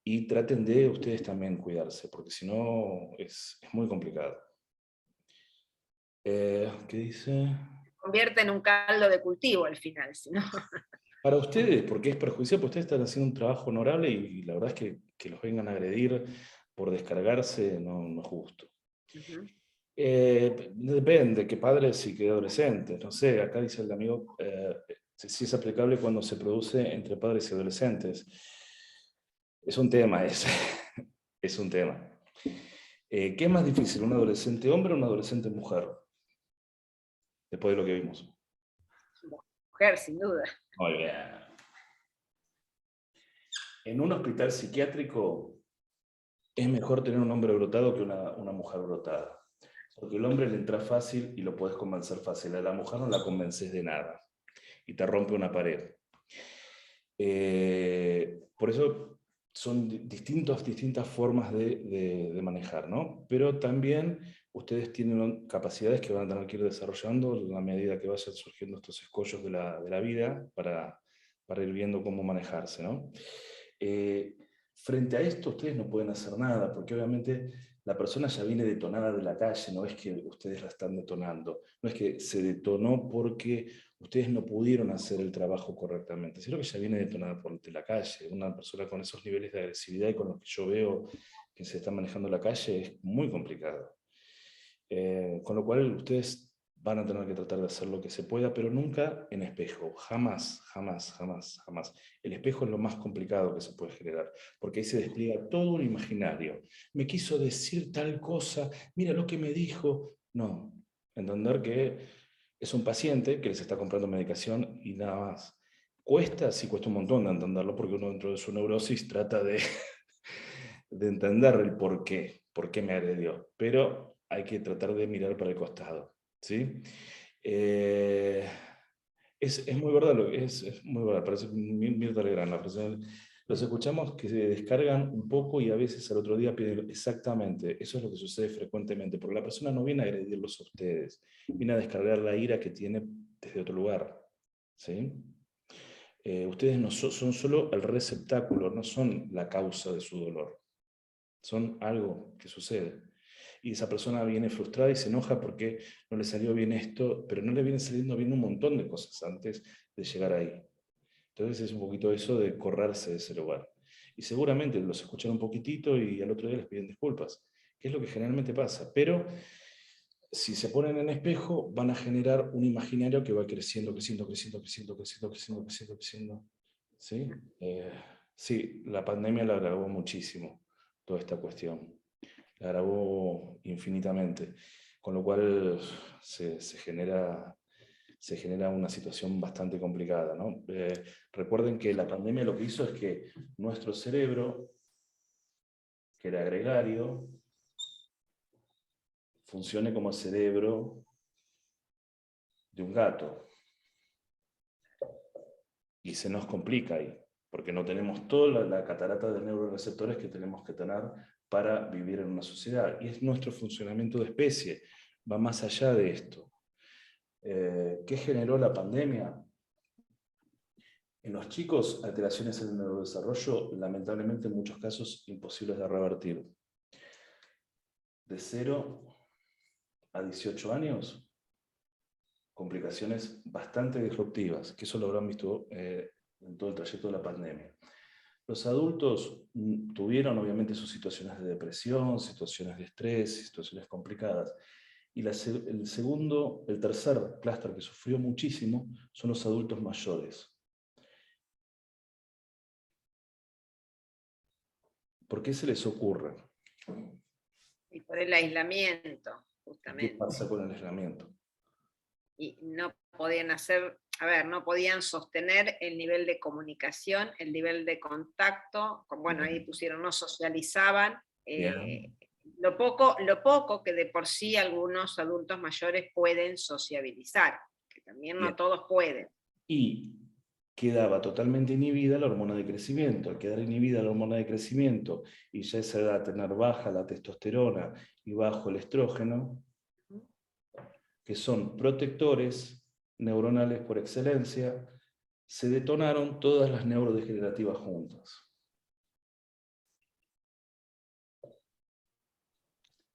y traten de ustedes también cuidarse, porque si no es muy complicado. ¿Qué dice? convierte en un caldo de cultivo al final, si no. Para ustedes, porque es perjudicial, porque ustedes están haciendo un trabajo honorable y la verdad es que los vengan a agredir por descargarse no es justo. Ujú. Depende, qué padres y qué adolescentes. No sé, acá dice el amigo, si es aplicable cuando se produce entre padres y adolescentes. Es un tema ese, es un tema. ¿Qué es más difícil, un adolescente hombre o un adolescente mujer? Después de lo que vimos. Mujer, sin duda. Muy bien. En un hospital psiquiátrico es mejor tener un hombre brotado que una mujer brotada. Porque el hombre le entra fácil y lo puedes convencer fácil. A la mujer no la convences de nada y te rompe una pared. Por eso son distintas formas de manejar, ¿no? Pero también ustedes tienen capacidades que van a tener que ir desarrollando a la medida que vayan surgiendo estos escollos de la vida para ir viendo cómo manejarse, ¿no? Frente a esto ustedes no pueden hacer nada, porque obviamente la persona ya viene detonada de la calle, no es que ustedes la están detonando, no es que se detonó porque ustedes no pudieron hacer el trabajo correctamente, sino que ya viene detonada por de la calle. Una persona con esos niveles de agresividad y con los que yo veo que se está manejando la calle es muy complicado. Con lo cual ustedes van a tener que tratar de hacer lo que se pueda, pero nunca en espejo, jamás, jamás, jamás, jamás. El espejo es lo más complicado que se puede generar, porque ahí se despliega todo un imaginario. Me quiso decir tal cosa, mira lo que me dijo. No, entender que es un paciente que les está comprando medicación y nada más. Cuesta, sí cuesta un montón de entenderlo, porque uno dentro de su neurosis trata de entender el por qué me agredió, pero hay que tratar de mirar para el costado, ¿sí? Es muy verdad, es muy verdad, parece Mirta Legrand, la frase. Los escuchamos que se descargan un poco y a veces al otro día piden exactamente, eso es lo que sucede frecuentemente, porque la persona no viene a agredirlos a ustedes, viene a descargar la ira que tiene desde otro lugar, ¿sí? Ustedes no son solo el receptáculo, no son la causa de su dolor. Son algo que sucede. Y esa persona viene frustrada y se enoja porque no le salió bien esto, pero no le viene saliendo bien un montón de cosas antes de llegar ahí. Entonces es un poquito eso de correrse de ese lugar. Y seguramente los escuchan un poquitito y al otro día les piden disculpas, que es lo que generalmente pasa. Pero si se ponen en espejo, van a generar un imaginario que va creciendo, creciendo, creciendo, creciendo, creciendo, creciendo, creciendo, creciendo. ¿Sí? Sí, la pandemia la agravó muchísimo toda esta cuestión. La agravó infinitamente, con lo cual se genera una situación bastante complicada, ¿no? Recuerden que la pandemia lo que hizo es que nuestro cerebro, que era gregario, funcione como el cerebro de un gato. Y se nos complica ahí, porque no tenemos toda la catarata de neuroreceptores que tenemos que tener para vivir en una sociedad. Y es nuestro funcionamiento de especie, va más allá de esto. ¿Qué generó la pandemia? En los chicos, alteraciones en el neurodesarrollo, lamentablemente en muchos casos imposibles de revertir. De 0 a 18 años, complicaciones bastante disruptivas, que eso lo habrán visto en todo el trayecto de la pandemia. Los adultos tuvieron obviamente sus situaciones de depresión, situaciones de estrés, situaciones complicadas. Y el tercer clúster que sufrió muchísimo son los adultos mayores. ¿Por qué se les ocurre? Y por el aislamiento, ¿Qué justamente. pasa con el aislamiento? Y no podían no podían sostener el nivel de comunicación, el nivel de contacto, bueno, ahí pusieron, no socializaban, lo poco que de por sí algunos adultos mayores pueden sociabilizar, que también no todos pueden. Y quedaba totalmente inhibida la hormona de crecimiento. Al quedar inhibida la hormona de crecimiento y ya a esa edad tener baja la testosterona y bajo el estrógeno, que son protectores neuronales por excelencia, se detonaron todas las neurodegenerativas juntas.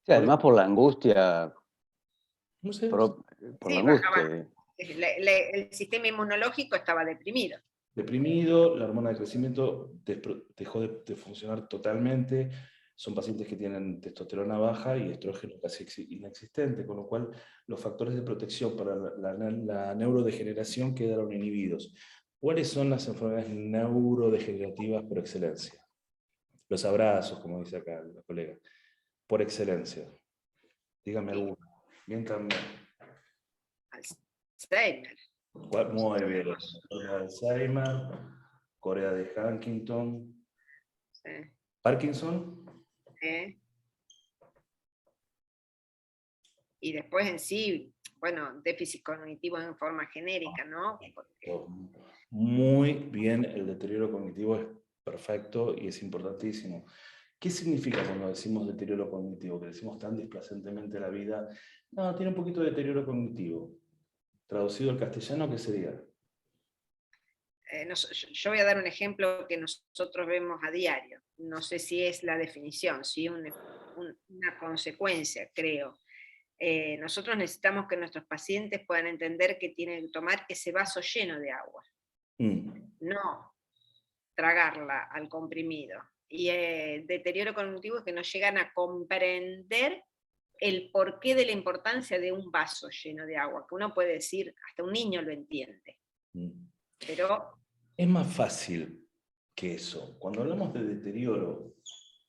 Sí, además por la angustia, No sé. por Sí, la angustia. bajaban el sistema inmunológico estaba deprimido. Deprimido, la hormona de crecimiento dejó de funcionar totalmente. Son pacientes que tienen testosterona baja y estrógeno casi inexistente, con lo cual los factores de protección para la neurodegeneración quedaron inhibidos. ¿Cuáles son las enfermedades neurodegenerativas por excelencia? Los abrazos, como dice acá la colega, por excelencia. Dígame alguna. Bien también. Alzheimer. Muy bien. Corea de Alzheimer, Corea de Huntington. Sí. Parkinson. Y después en sí, bueno, déficit cognitivo en forma genérica, ¿no? Porque... Muy bien, el deterioro cognitivo es perfecto y es importantísimo. ¿Qué significa cuando decimos deterioro cognitivo? Que decimos tan displacentemente la vida. No, tiene un poquito de deterioro cognitivo. Traducido al castellano, ¿qué sería? Yo voy a dar un ejemplo que nosotros vemos a diario. No sé si es la definición, ¿sí? Una consecuencia, creo. Nosotros necesitamos que nuestros pacientes puedan entender que tienen que tomar ese vaso lleno de agua. No tragarla al comprimido. Y el deterioro cognitivo es que no llegan a comprender el porqué de la importancia de un vaso lleno de agua, que uno puede decir, hasta un niño lo entiende. Pero es más fácil que eso. Cuando hablamos de deterioro,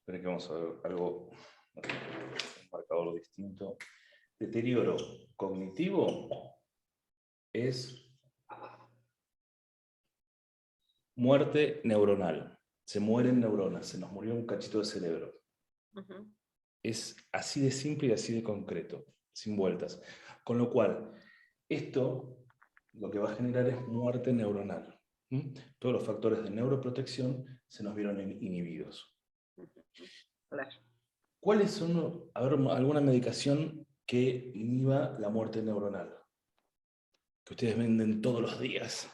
esperen que vamos a ver algo, un marcador distinto. Deterioro cognitivo es muerte neuronal. Se mueren neuronas, se nos murió un cachito de cerebro. Es así de simple y así de concreto, sin vueltas. Con lo cual, esto lo que va a generar es muerte neuronal. Todos los factores de neuroprotección se nos vieron inhibidos. Claro. ¿Cuáles son, a ver, alguna medicación que inhiba la muerte neuronal? Que ustedes venden todos los días.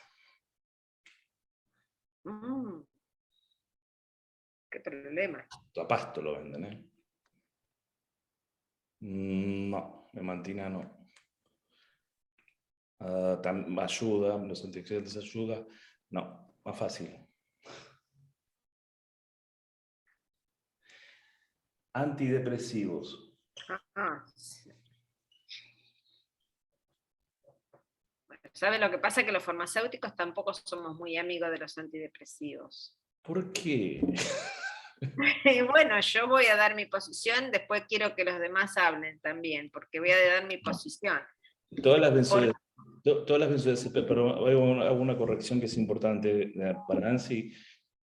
¿Qué problema? A pasto lo venden, ¿eh? No, hemantina no. Ayuda, los antioxidantes ayuda. No, más fácil. Antidepresivos. Sí. Bueno, ¿sabe lo que pasa? Que los farmacéuticos tampoco somos muy amigos de los antidepresivos. ¿Por qué? Y bueno, yo voy a dar mi posición, después quiero que los demás hablen también, porque voy a dar mi posición. Todas las benzodiazepinas, pero hago una corrección que es importante para Nancy.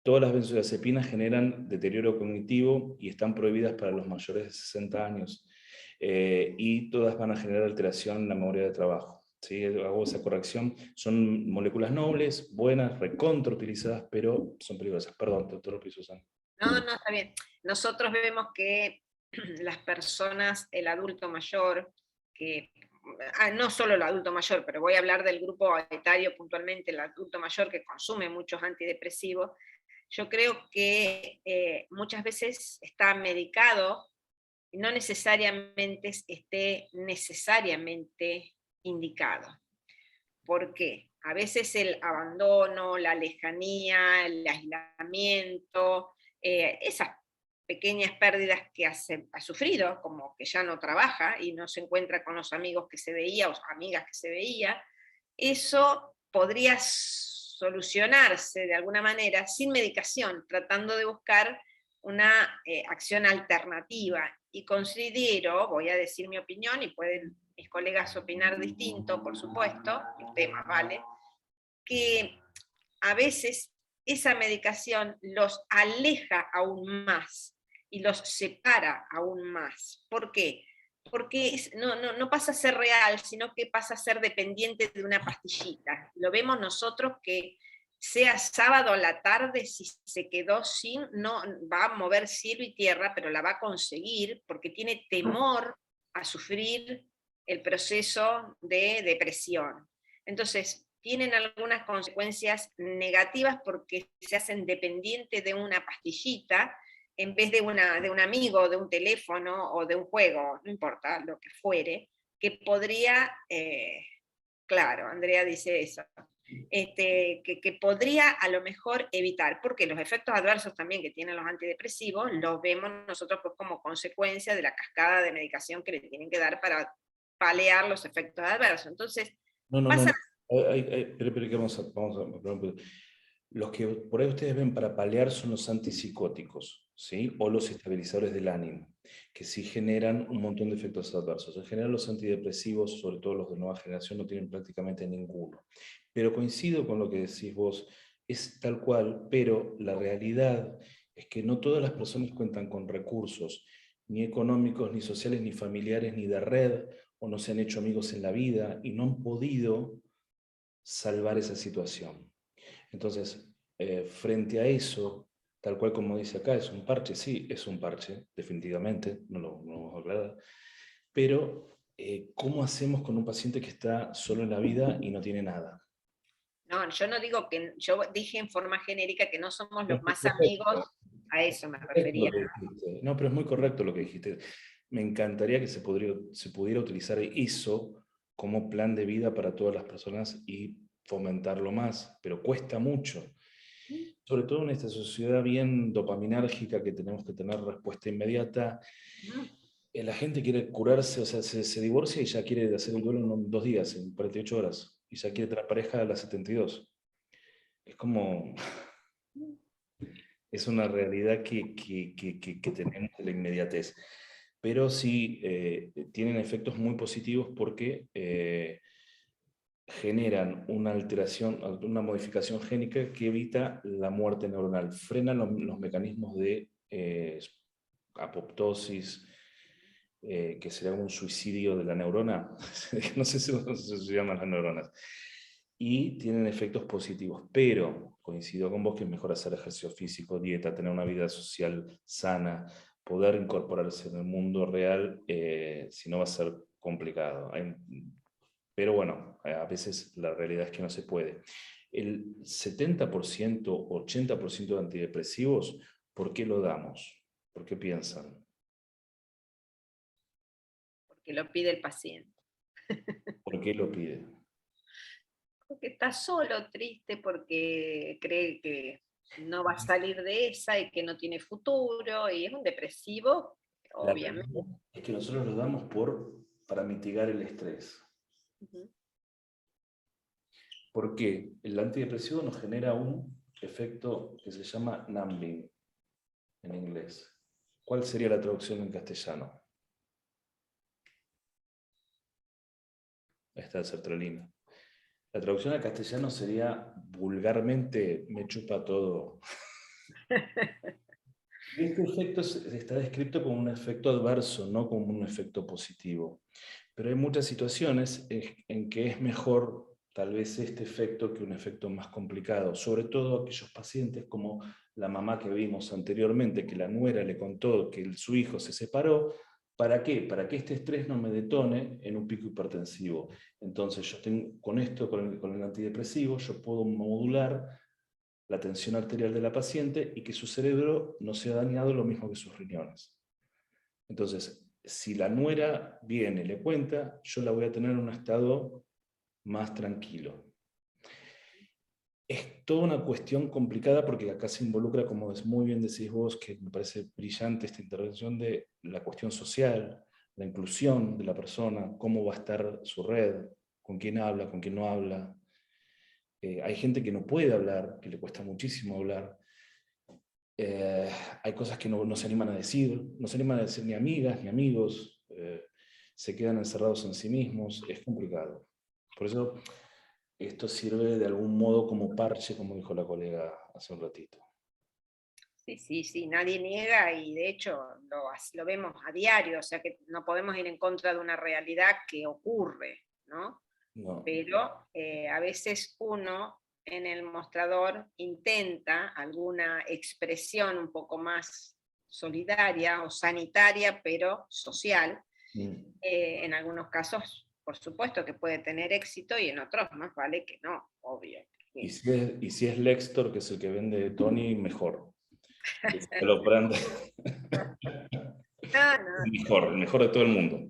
Todas las benzodiazepinas generan deterioro cognitivo y están prohibidas para los mayores de 60 años. Y todas van a generar alteración en la memoria de trabajo. ¿Sí? Hago esa corrección. Son moléculas nobles, buenas, recontrautilizadas, pero son peligrosas. Perdón, te interrumpí, Susana. No, está bien. Nosotros vemos que las personas, el adulto mayor, no solo el adulto mayor, pero voy a hablar del grupo etario puntualmente, el adulto mayor que consume muchos antidepresivos, yo creo que muchas veces está medicado y no necesariamente esté necesariamente indicado. ¿Por qué? A veces el abandono, la lejanía, el aislamiento, esas pequeñas pérdidas que ha sufrido, como que ya no trabaja y no se encuentra con los amigos que se veía o amigas que se veía, eso podría solucionarse de alguna manera sin medicación, tratando de buscar una acción alternativa. Y considero, voy a decir mi opinión, y pueden mis colegas opinar distinto, por supuesto, el tema vale, que a veces esa medicación los aleja aún más y los separa aún más. ¿Por qué? Porque no pasa a ser real, sino que pasa a ser dependiente de una pastillita. Lo vemos nosotros que sea sábado a la tarde, si se quedó sin, no va a mover cielo y tierra, pero la va a conseguir porque tiene temor a sufrir el proceso de depresión. Entonces, tienen algunas consecuencias negativas porque se hacen dependientes de una pastillita en vez de un amigo, de un teléfono o de un juego, no importa lo que fuere, que podría claro, Andrea dice eso. Que podría a lo mejor evitar, porque los efectos adversos también que tienen los antidepresivos los vemos nosotros pues, como consecuencia de la cascada de medicación que le tienen que dar para paliar los efectos adversos. Entonces, No, pasan... pero que vamos a los que por ahí ustedes ven para paliar son los antipsicóticos, ¿sí? O los estabilizadores del ánimo, que sí generan un montón de efectos adversos. En general los antidepresivos, sobre todo los de nueva generación, no tienen prácticamente ninguno. Pero coincido con lo que decís vos, es tal cual, pero la realidad es que no todas las personas cuentan con recursos, ni económicos, ni sociales, ni familiares, ni de red, o no se han hecho amigos en la vida, y no han podido salvar esa situación. Entonces, frente a eso, tal cual como dice acá, es un parche, sí, es un parche, definitivamente, no lo vamos a aclarar, pero ¿cómo hacemos con un paciente que está solo en la vida y no tiene nada? No, yo no digo que, yo dije en forma genérica que no somos los más Perfecto. amigos, a eso me refería. No, pero es muy correcto lo que dijiste. Me encantaría que se pudiera utilizar eso como plan de vida para todas las personas y fomentarlo más, pero cuesta mucho. Sobre todo en esta sociedad bien dopaminérgica que tenemos que tener respuesta inmediata. La gente quiere curarse, o sea, se divorcia y ya quiere hacer el duelo en 2 días, en 48 horas, y ya quiere tener pareja a las 72. Es como... Es una realidad que tenemos de la inmediatez. Pero sí tienen efectos muy positivos porque generan una alteración, una modificación génica que evita la muerte neuronal, frenan los mecanismos de apoptosis, que será un suicidio de la neurona, no sé si se llaman las neuronas, y tienen efectos positivos, pero coincido con vos que es mejor hacer ejercicio físico, dieta, tener una vida social sana, poder incorporarse en el mundo real, si no va a ser complicado. Pero bueno, a veces la realidad es que no se puede. El 70%, 80% de antidepresivos, ¿por qué lo damos? ¿Por qué piensan? Porque lo pide el paciente. ¿Por qué lo pide? Porque está solo, triste, porque cree que no va a salir de esa y que no tiene futuro, y es un depresivo, La obviamente. realidad es que nosotros lo damos para mitigar el estrés. Porque el antidepresivo nos genera un efecto que se llama numbing en inglés. ¿Cuál sería la traducción en castellano? Esta sertralina. La traducción al castellano sería vulgarmente me chupa todo. Este efecto está descrito como un efecto adverso, no como un efecto positivo. Pero hay muchas situaciones en que es mejor tal vez este efecto que un efecto más complicado, sobre todo aquellos pacientes como la mamá que vimos anteriormente, que la nuera le contó que su hijo se separó. ¿Para qué? Para que este estrés no me detone en un pico hipertensivo. Entonces yo tengo, con esto, con el antidepresivo, yo puedo modular la tensión arterial de la paciente y que su cerebro no sea dañado lo mismo que sus riñones. Entonces, si la nuera viene y le cuenta, yo la voy a tener en un estado más tranquilo. Es toda una cuestión complicada porque acá se involucra, como muy bien decís vos, que me parece brillante esta intervención de la cuestión social, la inclusión de la persona, cómo va a estar su red, con quién habla, con quién no habla. Hay gente que no puede hablar, que le cuesta muchísimo hablar. Hay cosas que no se animan a decir, no se animan a decir ni amigas ni amigos, se quedan encerrados en sí mismos, es complicado. Por eso esto sirve de algún modo como parche, como dijo la colega hace un ratito. Sí, nadie niega y de hecho lo vemos a diario, o sea que no podemos ir en contra de una realidad que ocurre, ¿no? No. Pero a veces uno en el mostrador intenta alguna expresión un poco más solidaria o sanitaria, pero social. En algunos casos, por supuesto que puede tener éxito y en otros más vale que no, obvio. Y si es Lextor, que es el que vende Tony, mejor. Que lo prende. No. El mejor de todo el mundo.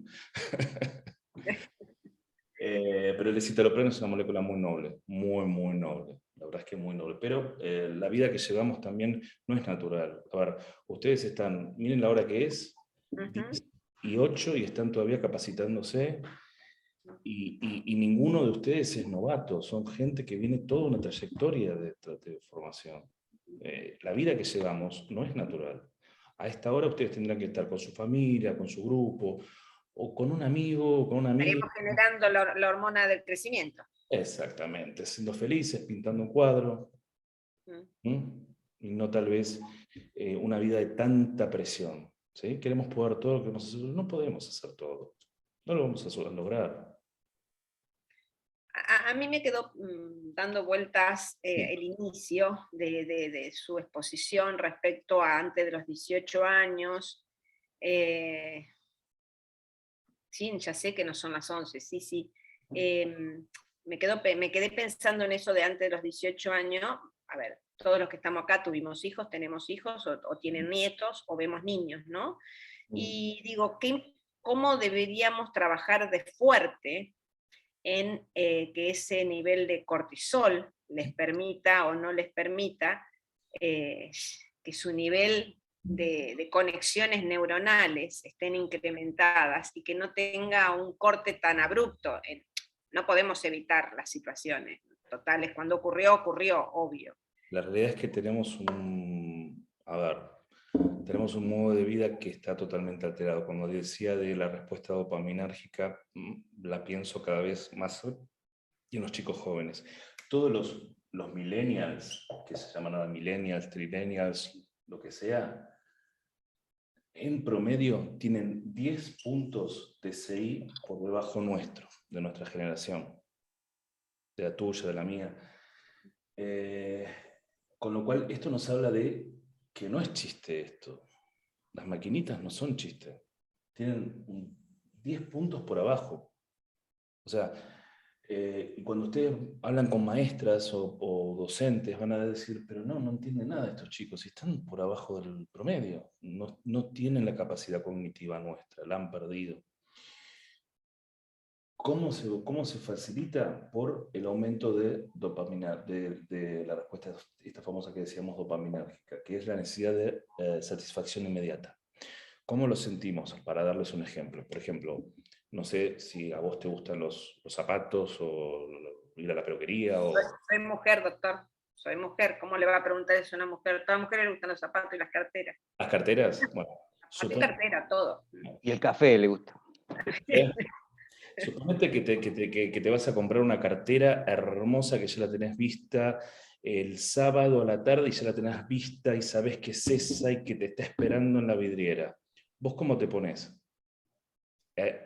Pero el escitalopram es una molécula muy noble, muy noble. La verdad es que es muy noble. Pero la vida que llevamos también no es natural. A ver, ustedes están, miren la hora que es, 10:08 y están todavía capacitándose. Y ninguno de ustedes es novato, son gente que viene toda una trayectoria de formación. La vida que llevamos no es natural. A esta hora ustedes tendrán que estar con su familia, con su grupo, o con un amigo, o con una amiga. Estaremos generando la hormona del crecimiento. Exactamente, siendo felices, pintando un cuadro, y no tal vez una vida de tanta presión. ¿Sí? Queremos poder todo lo que queremos hacer, no podemos hacer todo, no lo vamos a lograr. A mí me quedó dando vueltas el inicio de su exposición respecto a antes de los 18 años. Sí, ya sé que no son las 11, sí. Me quedé pensando en eso de antes de los 18 años. A ver, todos los que estamos acá tuvimos hijos, tenemos hijos, o tienen nietos, o vemos niños, ¿no? Y digo, ¿cómo deberíamos trabajar de fuerte en que ese nivel de cortisol les permita o no les permita que su nivel de conexiones neuronales estén incrementadas y que no tenga un corte tan abrupto? No podemos evitar las situaciones totales. Cuando ocurrió, obvio. La realidad es que tenemos tenemos un modo de vida que está totalmente alterado. Cuando decía de la respuesta dopaminérgica, la pienso cada vez más y en los chicos jóvenes. Todos los millennials, que se llaman ahora millennials, trillennials, lo que sea, en promedio tienen 10 puntos de CI por debajo nuestro, de nuestra generación, de la tuya, de la mía. Con lo cual, esto nos habla de que no es chiste esto. Las maquinitas no son chiste. Tienen 10 puntos por abajo. O sea, y cuando ustedes hablan con maestras o docentes, van a decir, pero no entienden nada estos chicos, están por abajo del promedio, no tienen la capacidad cognitiva nuestra, la han perdido. ¿Cómo se facilita? Por el aumento de dopamina, de la respuesta, esta famosa que decíamos dopaminérgica, que es la necesidad de satisfacción inmediata. ¿Cómo lo sentimos? Para darles un ejemplo. Por ejemplo, no sé si a vos te gustan los zapatos o ir a la peluquería. Soy mujer, doctor. Soy mujer. ¿Cómo le va a preguntar eso a una mujer? A todas las mujeres le gustan los zapatos y las carteras. ¿Las carteras? Bueno. Cartera, todo. Y el café le gusta. Suponete que te vas a comprar una cartera hermosa que ya la tenés vista el sábado a la tarde y ya la tenés vista y sabés que es esa y que te está esperando en la vidriera. ¿Vos cómo te pones?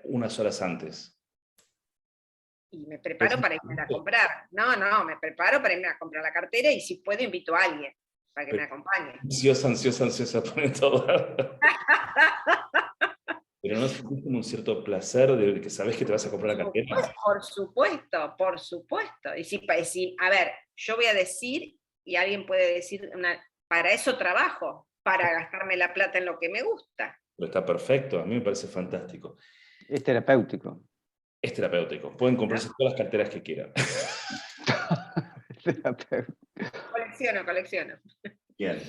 Unas horas antes. Y me preparo para irme a comprar. No, me preparo para irme a comprar la cartera y si puedo invito a alguien para que me acompañe. Ansiosa, pone todo. Pero no sentís como un cierto placer de que sabés que te vas a comprar la cartera. Por supuesto. Y si, a ver, yo voy a decir, y alguien puede decir, para eso trabajo, para gastarme la plata en lo que me gusta. Pero está perfecto, a mí me parece fantástico. Es terapéutico. Es terapéutico. Pueden comprarse todas las carteras que quieran. Colecciono. Bien.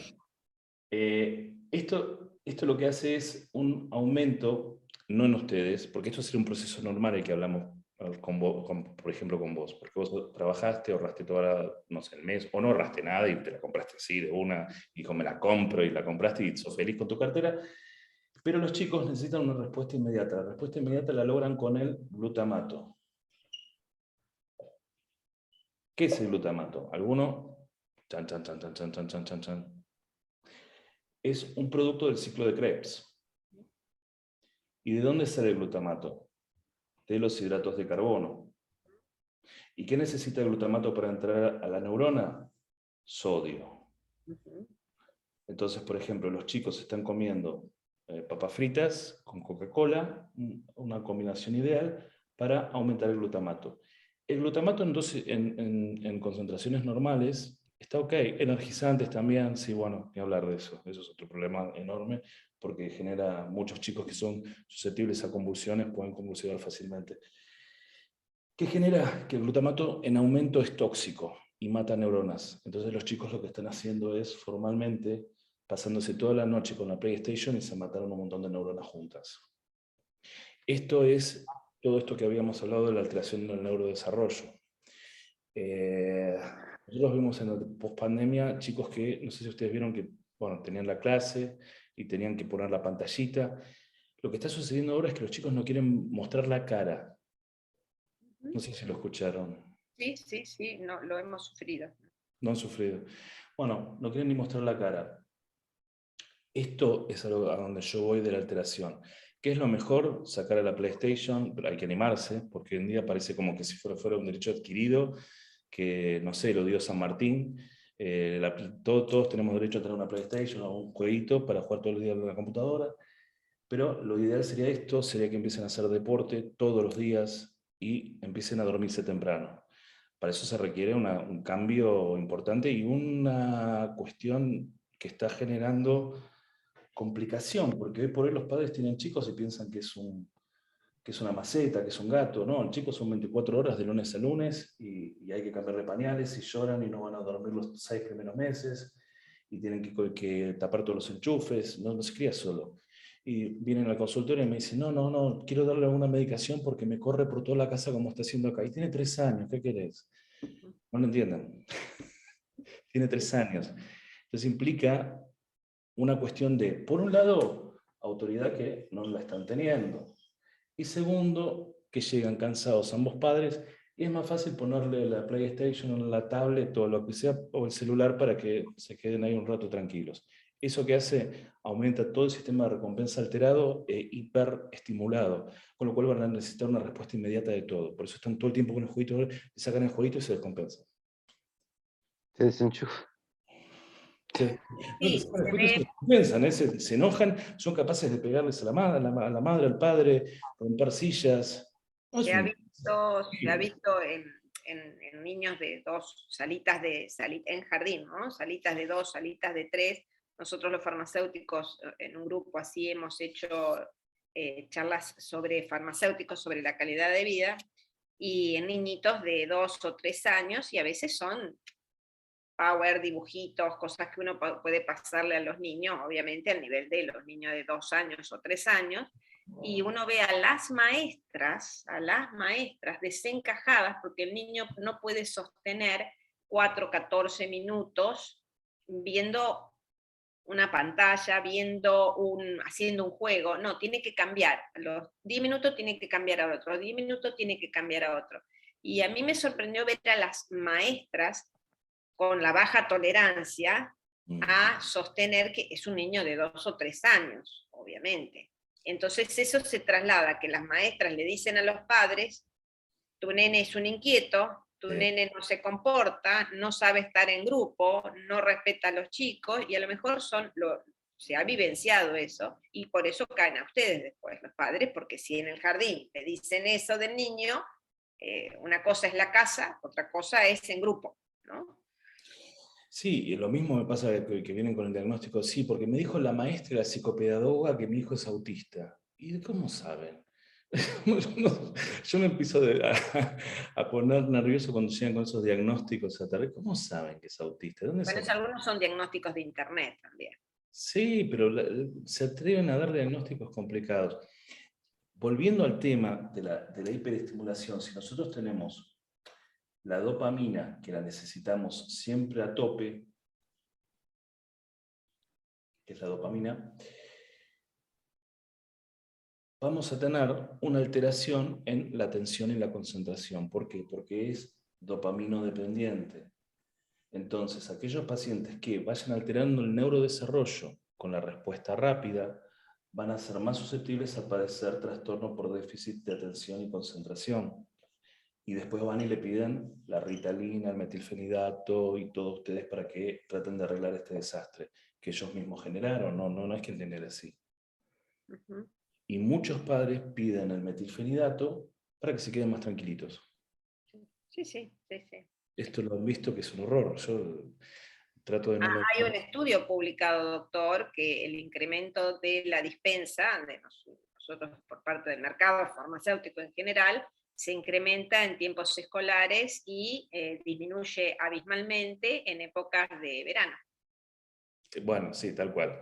Esto lo que hace es un aumento, no en ustedes, porque esto sería un proceso normal el que hablamos con vos, por ejemplo con vos, porque vos trabajaste, ahorraste toda el mes, o no ahorraste nada y te la compraste así de una, y me la compro y la compraste y sos feliz con tu cartera, pero los chicos necesitan una respuesta inmediata. La respuesta inmediata la logran con el glutamato. ¿Qué es el glutamato? ¿Alguno? Chan. Es un producto del ciclo de Krebs. ¿Y de dónde sale el glutamato? De los hidratos de carbono. ¿Y qué necesita el glutamato para entrar a la neurona? Sodio. Entonces, por ejemplo, los chicos están comiendo papas fritas con Coca-Cola, una combinación ideal para aumentar el glutamato. El glutamato en concentraciones normales está ok, energizantes también, sí, bueno, ni hablar de eso es otro problema enorme, porque genera muchos chicos que son susceptibles a convulsiones, pueden convulsionar fácilmente. ¿Qué genera? Que el glutamato en aumento es tóxico y mata neuronas. Entonces los chicos lo que están haciendo es formalmente pasándose toda la noche con la PlayStation y se mataron un montón de neuronas juntas. Esto es todo esto que habíamos hablado de la alteración del neurodesarrollo. Nosotros vimos en la pospandemia chicos que, no sé si ustedes vieron que, bueno, tenían la clase y tenían que poner la pantallita. Lo que está sucediendo ahora es que los chicos no quieren mostrar la cara. No sé si lo escucharon. Sí, sí, sí, no, lo hemos sufrido. No han sufrido. Bueno, no quieren ni mostrar la cara. Esto es algo a donde yo voy de la alteración. ¿Qué es lo mejor? Sacar a la PlayStation, pero hay que animarse, porque hoy en día parece como que si fuera un derecho adquirido, que, no sé, lo dio San Martín, todos tenemos derecho a tener una PlayStation o un jueguito para jugar todo el día en la computadora, pero lo ideal sería esto, sería que empiecen a hacer deporte todos los días y empiecen a dormirse temprano. Para eso se requiere un cambio importante y una cuestión que está generando complicación, porque hoy por hoy los padres tienen chicos y piensan que es una maceta, que es un gato, no, el chico son 24 horas de lunes a lunes y hay que cambiarle pañales y lloran y no van a dormir los 6 primeros meses y tienen que tapar todos los enchufes, no se cría solo. Y vienen al consultorio y me dicen, no, quiero darle alguna medicación porque me corre por toda la casa como está haciendo acá. Y tiene 3 años, ¿qué querés? No lo entiendan. Tiene 3 años. Entonces implica una cuestión de, por un lado, autoridad que no la están teniendo. Y segundo, que llegan cansados ambos padres y es más fácil ponerle la PlayStation, la tablet o lo que sea, o el celular para que se queden ahí un rato tranquilos. Eso que hace, aumenta todo el sistema de recompensa alterado e hiperestimulado, con lo cual van a necesitar una respuesta inmediata de todo. Por eso están todo el tiempo con el jueguito, le sacan el jueguito y se descompensa. Se desenchufa. Sí, se ve. Se enojan, son capaces de pegarles a la madre, al padre, romper sillas. No es Se ha un... visto en niños de dos salitas en jardín, ¿no? Salitas de 2, salitas de 3. Nosotros los farmacéuticos en un grupo así hemos hecho charlas sobre farmacéuticos, sobre la calidad de vida, y en niñitos de 2 o 3 años, y a veces son power, dibujitos, cosas que uno puede pasarle a los niños, obviamente al nivel de los niños de 2 años o 3 años, y uno ve a las maestras desencajadas, porque el niño no puede sostener 4, 14 minutos viendo una pantalla, haciendo un juego, no, tiene que cambiar, a los 10 minutos tiene que cambiar a otro, a los 10 minutos tiene que cambiar a otro. Y a mí me sorprendió ver a las maestras con la baja tolerancia a sostener que es un niño de 2 o 3 años, obviamente. Entonces eso se traslada, que las maestras le dicen a los padres, tu nene es un inquieto, tu nene no se comporta, no sabe estar en grupo, no respeta a los chicos, y a lo mejor se ha vivenciado eso, y por eso caen a ustedes después los padres, porque si en el jardín le dicen eso del niño, una cosa es la casa, otra cosa es en grupo, ¿no? Sí, y lo mismo me pasa que vienen con el diagnóstico, sí, porque me dijo la maestra, la psicopedagoga, que mi hijo es autista. ¿Y cómo saben? Yo me empiezo a poner nervioso cuando llegan con esos diagnósticos a tarde. ¿Cómo saben que es autista? ¿Dónde Bueno, saben? algunos son diagnósticos de internet también. Sí, pero se atreven a dar diagnósticos complicados. Volviendo al tema de la hiperestimulación, si nosotros tenemos la dopamina, que la necesitamos siempre a tope, que es la dopamina, vamos a tener una alteración en la atención y la concentración. ¿Por qué? Porque es dopamino dependiente. Entonces, aquellos pacientes que vayan alterando el neurodesarrollo con la respuesta rápida van a ser más susceptibles a padecer trastorno por déficit de atención y concentración. Y después van y le piden la Ritalina, el metilfenidato y todos ustedes para que traten de arreglar este desastre que ellos mismos generaron. No es que el nene era así. Uh-huh. Y muchos padres piden el metilfenidato para que se queden más tranquilitos. Sí. Esto lo han visto que es un horror. Yo trato de no Hay un estudio publicado, doctor, que el incremento de la dispensa de nosotros por parte del mercado farmacéutico en general se incrementa en tiempos escolares y disminuye abismalmente en épocas de verano. Bueno, sí, tal cual.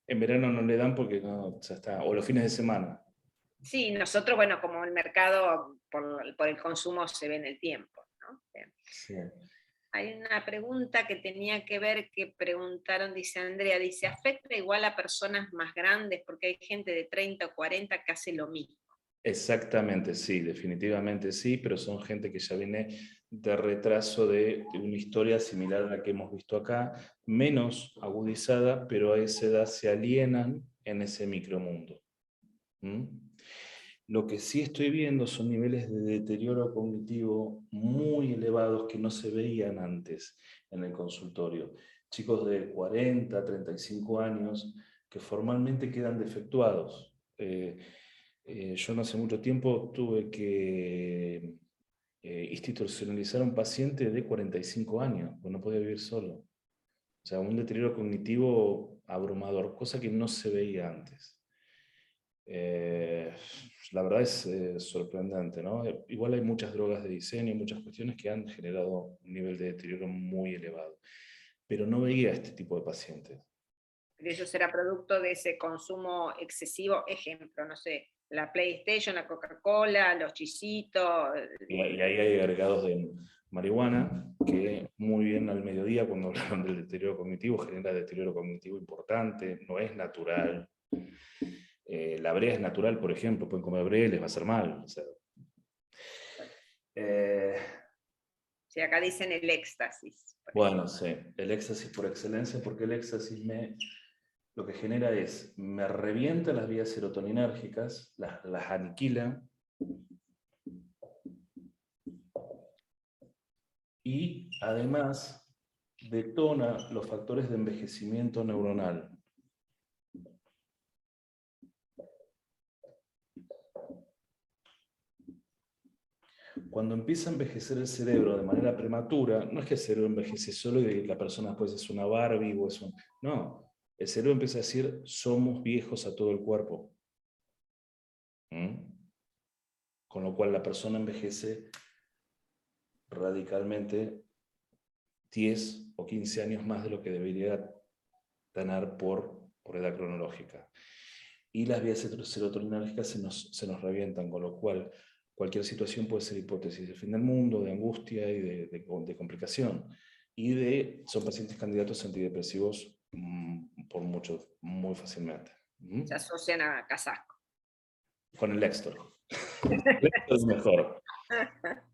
En verano no le dan porque no, ya está, o los fines de semana. Sí, nosotros, bueno, como el mercado por el consumo se ve en el tiempo, ¿no? Sí. Hay una pregunta que tenía que ver, que preguntaron, dice Andrea, dice, ¿afecta igual a personas más grandes? Porque hay gente de 30 o 40 que hace lo mismo. Exactamente, sí, definitivamente sí, pero son gente que ya viene de retraso de una historia similar a la que hemos visto acá, menos agudizada, pero a esa edad se alienan en ese micromundo. ¿Mm? Lo que sí estoy viendo son niveles de deterioro cognitivo muy elevados que no se veían antes en el consultorio. Chicos de 40, 35 años que formalmente quedan defectuados. Yo no hace mucho tiempo tuve que institucionalizar a un paciente de 45 años, pues no podía vivir solo. O sea, un deterioro cognitivo abrumador, cosa que no se veía antes. La verdad es sorprendente, ¿no? Igual hay muchas drogas de diseño, muchas cuestiones que han generado un nivel de deterioro muy elevado, pero no veía este tipo de pacientes. Pero eso será producto de ese consumo excesivo, ejemplo, no sé, la PlayStation, la Coca-Cola, los chisitos. Y ahí hay agregados de marihuana, que muy bien al mediodía, cuando hablaron del deterioro cognitivo, genera deterioro cognitivo importante, no es natural. La brea es natural, por ejemplo, pueden comer brea y les va a hacer mal. O sea, Sí, acá dicen el éxtasis. bueno, sí, el éxtasis por excelencia, porque el éxtasis lo que genera es, me revienta las vías serotoninérgicas, las aniquila, y además detona los factores de envejecimiento neuronal. Cuando empieza a envejecer el cerebro de manera prematura, no es que el cerebro envejece solo y la persona después es una Barbie o es un... No, el cerebro empieza a decir, somos viejos a todo el cuerpo. ¿Mm? Con lo cual la persona envejece radicalmente 10 o 15 años más de lo que debería tener por edad cronológica. Y las vías serotoninérgicas se nos revientan, con lo cual cualquier situación puede ser hipótesis de fin del mundo, de angustia y de complicación. Y son pacientes candidatos a antidepresivos por mucho, muy fácilmente. Se asocian a Casasco. Con el Lextor. El Lextor es mejor.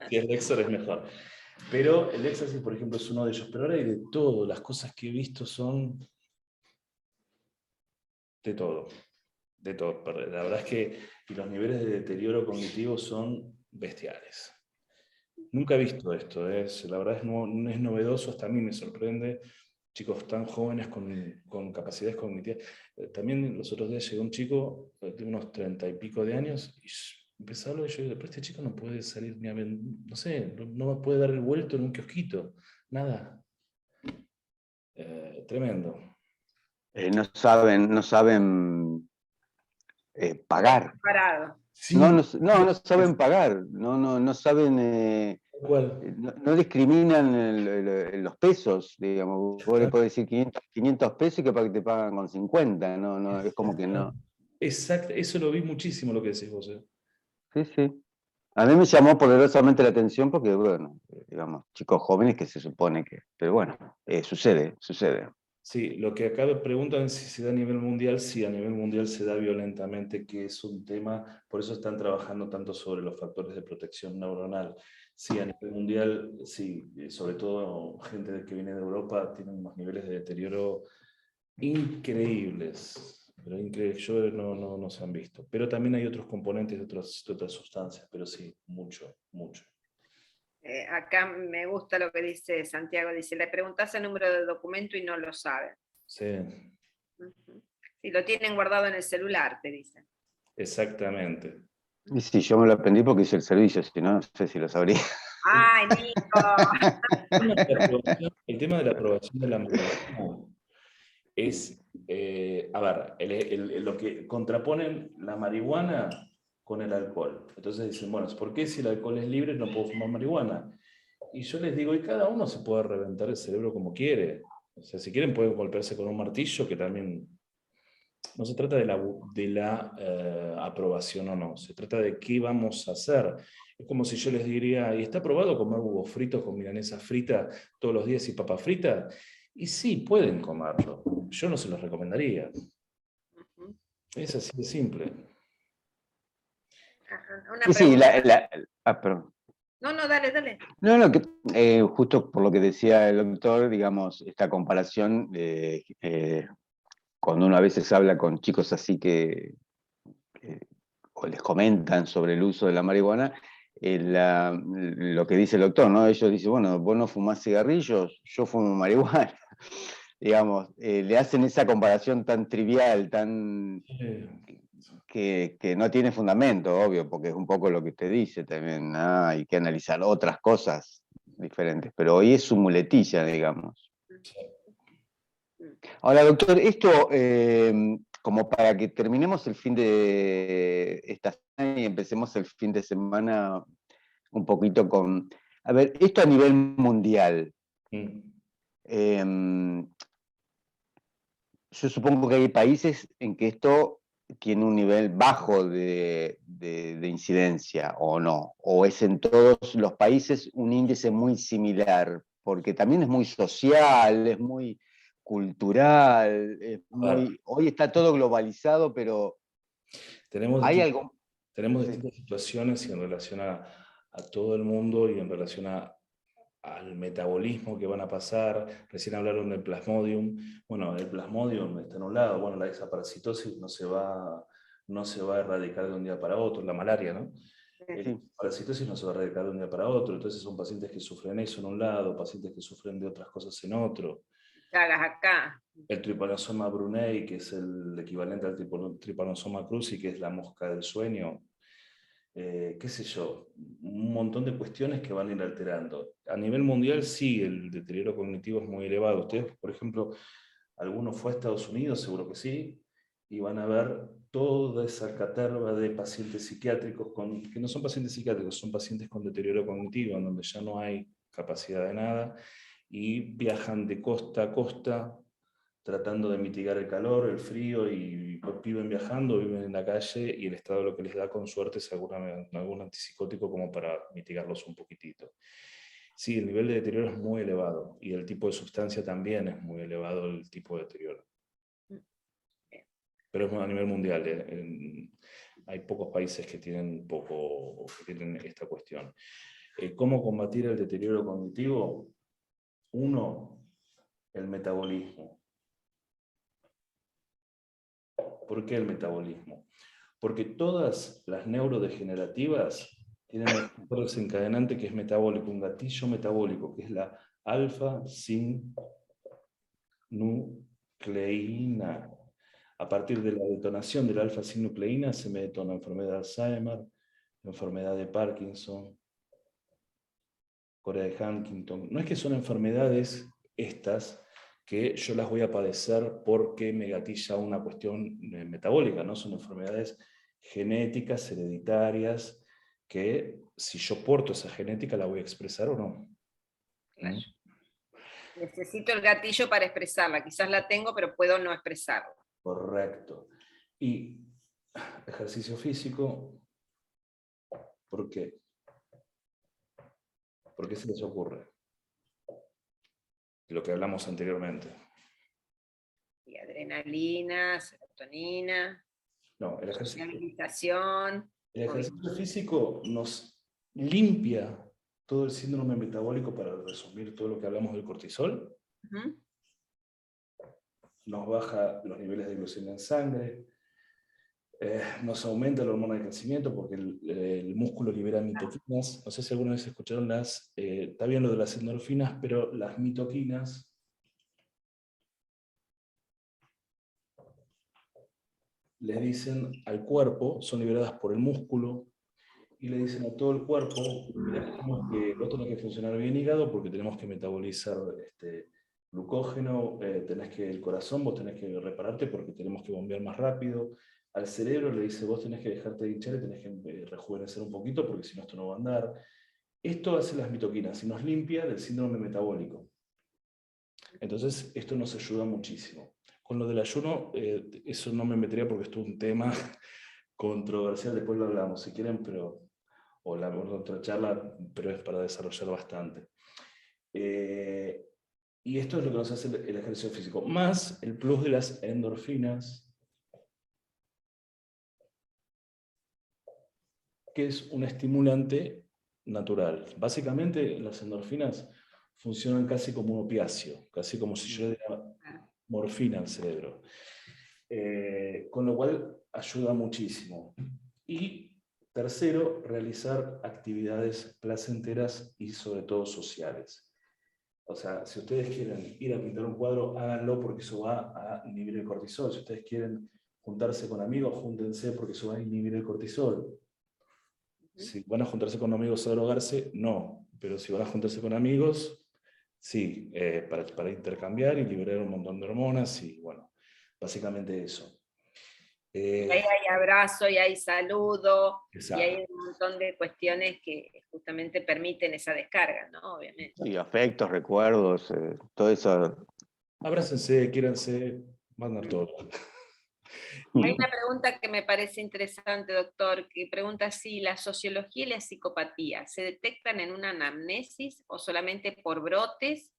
Sí, el Lextor es mejor. Pero el éxtasis, por ejemplo, es uno de ellos. Pero ahora hay de todo. Las cosas que he visto son de todo. De todo. La verdad es que los niveles de deterioro cognitivo son bestiales. Nunca he visto esto. La verdad es novedoso. Hasta a mí me sorprende. Chicos tan jóvenes con capacidades cognitivas. También los otros días llegó un chico de unos 30 y pico de años y empezó a hablar y yo digo, pero este chico no puede salir ni a ver, no sé, no puede dar el vuelto en un kiosquito, nada. Tremendo. No saben pagar. Sí. No saben pagar, no saben, ¿Cuál? no discriminan los pesos, digamos. Vos le podés decir 500 pesos y que te pagan con 50, es como que no. Exacto, eso lo vi muchísimo lo que decís vos. Sí, sí. A mí me llamó poderosamente la atención porque, bueno, digamos, chicos jóvenes que se supone que, pero bueno, sucede. Sí, lo que acá preguntan es si se da a nivel mundial, sí, a nivel mundial se da violentamente, que es un tema, por eso están trabajando tanto sobre los factores de protección neuronal. Sí, a nivel mundial, sí, sobre todo gente que viene de Europa tiene unos niveles de deterioro increíbles, pero increíbles, yo no se han visto. Pero también hay otros componentes de otras sustancias, pero sí, mucho. Acá me gusta lo que dice Santiago, dice, le preguntás el número de documento y no lo sabe. Sí. Si lo tienen guardado en el celular, te dicen. Exactamente. Y sí, yo me lo aprendí porque hice el servicio, si no, no sé si lo sabría. ¡Ay, Nico! El tema de la aprobación de la marihuana es, a ver, lo que contraponen la marihuana con el alcohol. Entonces dicen, bueno, ¿por qué si el alcohol es libre no puedo fumar marihuana? Y yo les digo, y cada uno se puede reventar el cerebro como quiere. O sea, si quieren pueden golpearse con un martillo, que también no se trata de la aprobación o no, se trata de qué vamos a hacer. Es como si yo les diría, ¿y está aprobado comer huevos fritos con milanesa frita todos los días y papa frita? Y sí, pueden comerlo. Yo no se los recomendaría. Ujú. Es así de simple. Ajá. Una Sí, sí, pregunta. perdón. No, dale, dale. No, justo por lo que decía el doctor, digamos, esta comparación, cuando uno a veces habla con chicos así o les comentan sobre el uso de la marihuana, lo que dice el doctor, ¿no? Ellos dicen, bueno, vos no fumás cigarrillos, yo fumo marihuana. Digamos, le hacen esa comparación tan trivial, que no tiene fundamento, obvio, porque es un poco lo que usted dice también, hay que analizar otras cosas diferentes, pero hoy es su muletilla, digamos. Ahora, doctor, esto, como para que terminemos el fin de esta semana y empecemos el fin de semana un poquito con... A ver, esto a nivel mundial. Yo supongo que hay países en que esto tiene un nivel bajo de incidencia, o no, o es en todos los países un índice muy similar, porque también es muy social, es muy cultural, hoy está todo globalizado, pero Tenemos hay algo... Sí. distintas situaciones y en relación a todo el mundo y en relación al metabolismo que van a pasar. Recién hablaron del plasmodium. Bueno, el plasmodium está en un lado. Bueno, la exaparasitosis no se va a erradicar de un día para otro. La malaria, ¿no? Sí. La parasitosis no se va a erradicar de un día para otro. Entonces son pacientes que sufren eso en un lado, pacientes que sufren de otras cosas en otro. Chagas acá. El Trypanosoma brunei, que es el equivalente al Trypanosoma cruzi, que es la mosca del sueño, qué sé yo, un montón de cuestiones que van a ir alterando. A nivel mundial sí, el deterioro cognitivo es muy elevado. Ustedes, por ejemplo, alguno fue a Estados Unidos, seguro que sí, y van a ver toda esa caterva de pacientes psiquiátricos, que no son pacientes psiquiátricos, son pacientes con deterioro cognitivo, en donde ya no hay capacidad de nada, y viajan de costa a costa tratando de mitigar el calor, el frío, y viven viajando, viven en la calle, y el Estado lo que les da con suerte es algún antipsicótico como para mitigarlos un poquitito. Sí, el nivel de deterioro es muy elevado, y el tipo de sustancia también es muy elevado, el tipo de deterioro. Pero es a nivel mundial, hay pocos países que tienen esta cuestión. ¿Cómo combatir el deterioro cognitivo? Uno, el metabolismo. ¿Por qué el metabolismo? Porque todas las neurodegenerativas tienen un factor desencadenante que es metabólico, un gatillo metabólico, que es la alfa-sinucleína. A partir de la detonación de la alfa-sinucleína se me detona enfermedad de Alzheimer, enfermedad de Parkinson, Corea de Huntington. No es que son enfermedades estas que yo las voy a padecer porque me gatilla una cuestión metabólica, ¿no? Son enfermedades genéticas, hereditarias, que si yo porto esa genética la voy a expresar o no. Claro. Necesito el gatillo para expresarla. Quizás la tengo, pero puedo no expresarla. Correcto. Y ejercicio físico, ¿por qué? ¿Por qué se les ocurre? Lo que hablamos anteriormente. Y adrenalina, serotonina, No, el sociabilización. ejercicio físico nos limpia todo el síndrome metabólico, para resumir todo lo que hablamos del cortisol. Nos baja los niveles de glucemia en sangre, nos aumenta la hormona de crecimiento porque el músculo libera mitoquinas. No sé si alguna vez escucharon está bien lo de las endorfinas, pero las mitoquinas les dicen al cuerpo, son liberadas por el músculo, y le dicen a todo el cuerpo, mira, vos tenés que funcionar bien hígado porque tenemos que metabolizar glucógeno, el corazón, vos tenés que repararte porque tenemos que bombear más rápido, al cerebro le dice, vos tenés que dejarte de hinchar y tenés que rejuvenecer un poquito, porque si no esto no va a andar. Esto hace las mitoquinas y nos limpia del síndrome metabólico. Entonces, esto nos ayuda muchísimo. Con lo del ayuno, eso no me metería porque esto es un tema controversial, después lo hablamos si quieren, pero, o la otra charla, pero es para desarrollar bastante. Y esto es lo que nos hace el ejercicio físico, más el plus de las endorfinas, que es un estimulante natural. Básicamente, las endorfinas funcionan casi como un opiáceo, casi como si yo le diera morfina al cerebro. Con lo cual ayuda muchísimo. Y tercero, realizar actividades placenteras y sobre todo sociales. O sea, si ustedes quieren ir a pintar un cuadro, háganlo porque eso va a inhibir el cortisol. Si ustedes quieren juntarse con amigos, júntense porque eso va a inhibir el cortisol. Si van a juntarse con amigos a drogarse, no. Pero si van a juntarse con amigos, sí, para intercambiar y liberar un montón de hormonas y bueno, básicamente eso. Y ahí hay abrazo, y hay saludo, exacto. y hay un montón de cuestiones que justamente permiten esa descarga, ¿no? Obviamente. Sí, afectos, recuerdos, todo eso. Abrácense, quiéranse, van a dar todo. Hay una pregunta que me parece interesante, doctor, que pregunta si la sociología y la psicopatía se detectan en una anamnesis o solamente por brotes,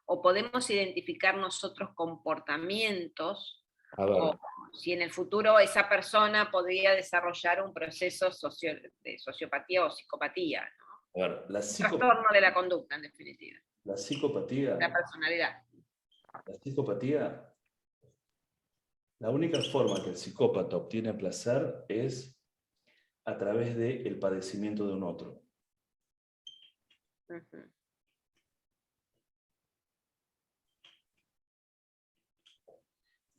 o podemos identificar nosotros comportamientos, o si en el futuro esa persona podría desarrollar un proceso de sociopatía o psicopatía, ¿no? A ver, Trastorno de la conducta, en definitiva. La psicopatía. La personalidad. La psicopatía. La única forma que el psicópata obtiene placer es a través del padecimiento de un otro. Uh-huh.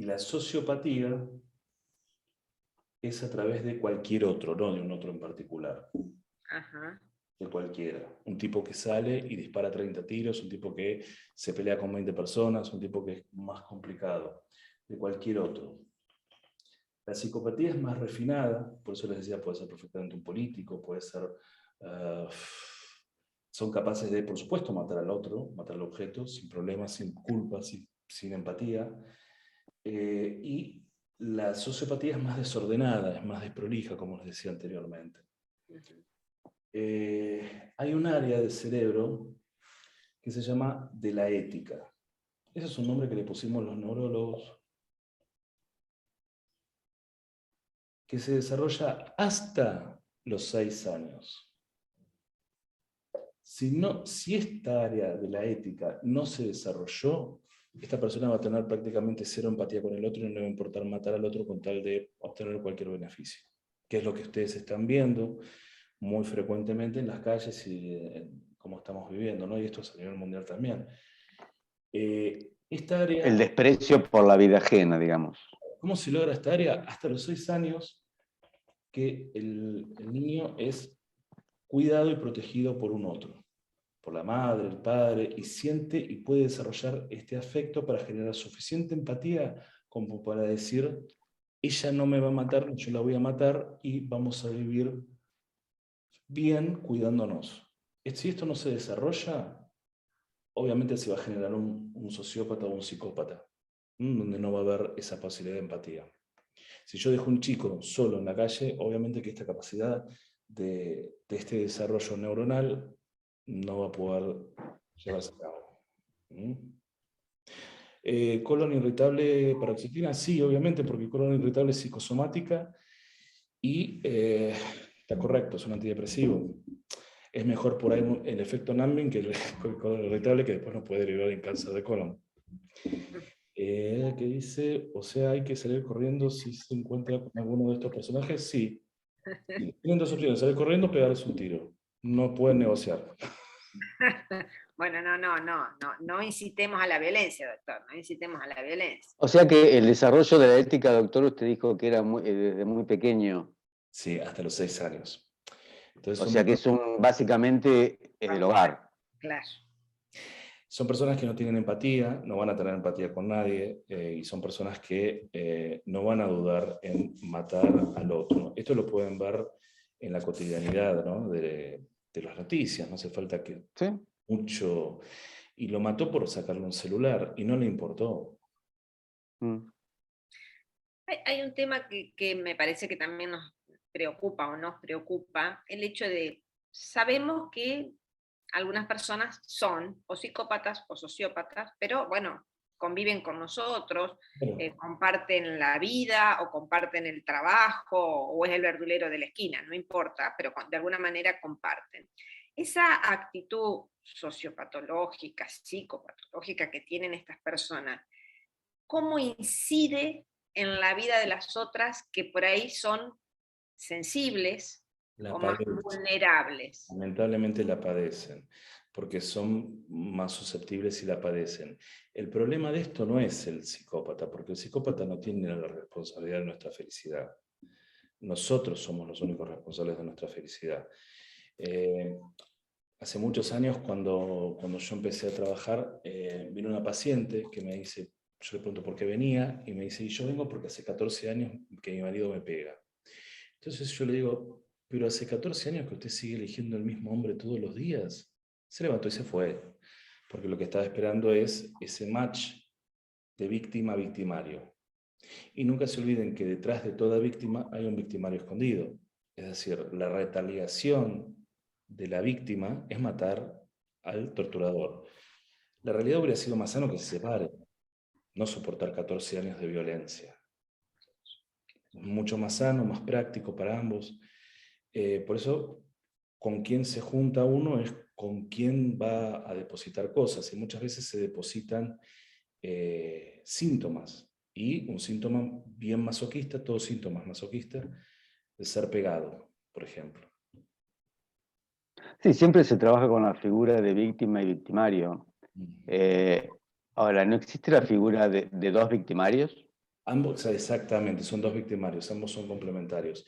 Y la sociopatía es a través de cualquier otro, no de un otro en particular. Ajá. De cualquiera. Un tipo que sale y dispara 30 tiros, un tipo que se pelea con 20 personas, un tipo que es más complicado. De cualquier otro. La psicopatía es más refinada, por eso les decía, puede ser perfectamente un político, puede ser... son capaces de, por supuesto, matar al otro, matar al objeto, sin problemas, sin culpa, sin empatía. Y la sociopatía es más desordenada, es más desprolija, como les decía anteriormente. Hay un área del cerebro que se llama de la ética. Ese es un nombre que le pusimos los neurólogos, que se desarrolla hasta los 6 años. Si esta área de la ética no se desarrolló, esta persona va a tener prácticamente cero empatía con el otro y no le va a importar matar al otro con tal de obtener cualquier beneficio. Que es lo que ustedes están viendo muy frecuentemente en las calles y como estamos viviendo, ¿no? Y esto es a nivel mundial también. Esta área, el desprecio por la vida ajena, digamos. ¿Cómo se logra esta área? Hasta los 6 años que el niño es cuidado y protegido por un otro, por la madre, el padre, y siente y puede desarrollar este afecto para generar suficiente empatía como para decir, ella no me va a matar, yo la voy a matar y vamos a vivir bien cuidándonos. Si esto no se desarrolla, obviamente se va a generar un sociópata o un psicópata, donde no va a haber esa posibilidad de empatía. Si yo dejo un chico solo en la calle, obviamente que esta capacidad de este desarrollo neuronal no va a poder llevarse a cabo. Colon irritable, paroxetina, sí, obviamente, porque colon irritable es psicosomática y está correcto, es un antidepresivo. Es mejor por ahí el efecto numbing que el colon irritable, que después nos puede derivar en cáncer de colon. Que dice, o sea, hay que salir corriendo si se encuentra con alguno de estos personajes. Sí. Tienen 2 opciones, salir corriendo o pegarles un tiro. No pueden negociar. Bueno, no incitemos a la violencia, doctor, no incitemos a la violencia. O sea que el desarrollo de la ética, doctor, usted dijo que era desde muy pequeño. Sí, hasta los 6 años. Entonces, o sea que básicamente es del hogar. Claro. Son personas que no tienen empatía, no van a tener empatía con nadie, y son personas que no van a dudar en matar al otro. Esto lo pueden ver en la cotidianidad, ¿no? de las noticias, no hace falta que ¿Sí? mucho... Y lo mató por sacarle un celular, y no le importó. Mm. Hay un tema que me parece que también nos preocupa o nos preocupa, el hecho de, sabemos que algunas personas son o psicópatas o sociópatas, pero bueno, conviven con nosotros, Bueno, comparten la vida o comparten el trabajo o es el verdulero de la esquina, no importa, pero de alguna manera comparten. Esa actitud sociopatológica, psicopatológica que tienen estas personas, ¿cómo incide en la vida de las otras que por ahí son sensibles la o más padecen, vulnerables? lamentablemente la padecen, porque son más susceptibles y la padecen. El problema de esto no es el psicópata, porque el psicópata no tiene la responsabilidad de nuestra felicidad. Nosotros somos los únicos responsables de nuestra felicidad. Hace muchos años, cuando yo empecé a trabajar, vino una paciente que me dice, yo le pregunto por qué venía, y me dice, y yo vengo porque hace 14 años que mi marido me pega. Entonces yo le digo, pero hace 14 años que usted sigue eligiendo el mismo hombre todos los días. Se levantó y se fue, porque lo que estaba esperando es ese match de víctima a victimario. Y nunca se olviden que detrás de toda víctima hay un victimario escondido. Es decir, la retaliación de la víctima es matar al torturador. La realidad hubiera sido más sano que se separen, no soportar 14 años de violencia. Mucho más sano, más práctico para ambos. Por eso, con quién se junta uno es con quién va a depositar cosas. Y muchas veces se depositan síntomas. Y un síntoma bien masoquista, todos síntomas masoquistas, de ser pegado, por ejemplo. Sí, siempre se trabaja con la figura de víctima y victimario. Ahora, ¿no existe la figura de dos victimarios? Ambos, exactamente, son dos victimarios, ambos son complementarios.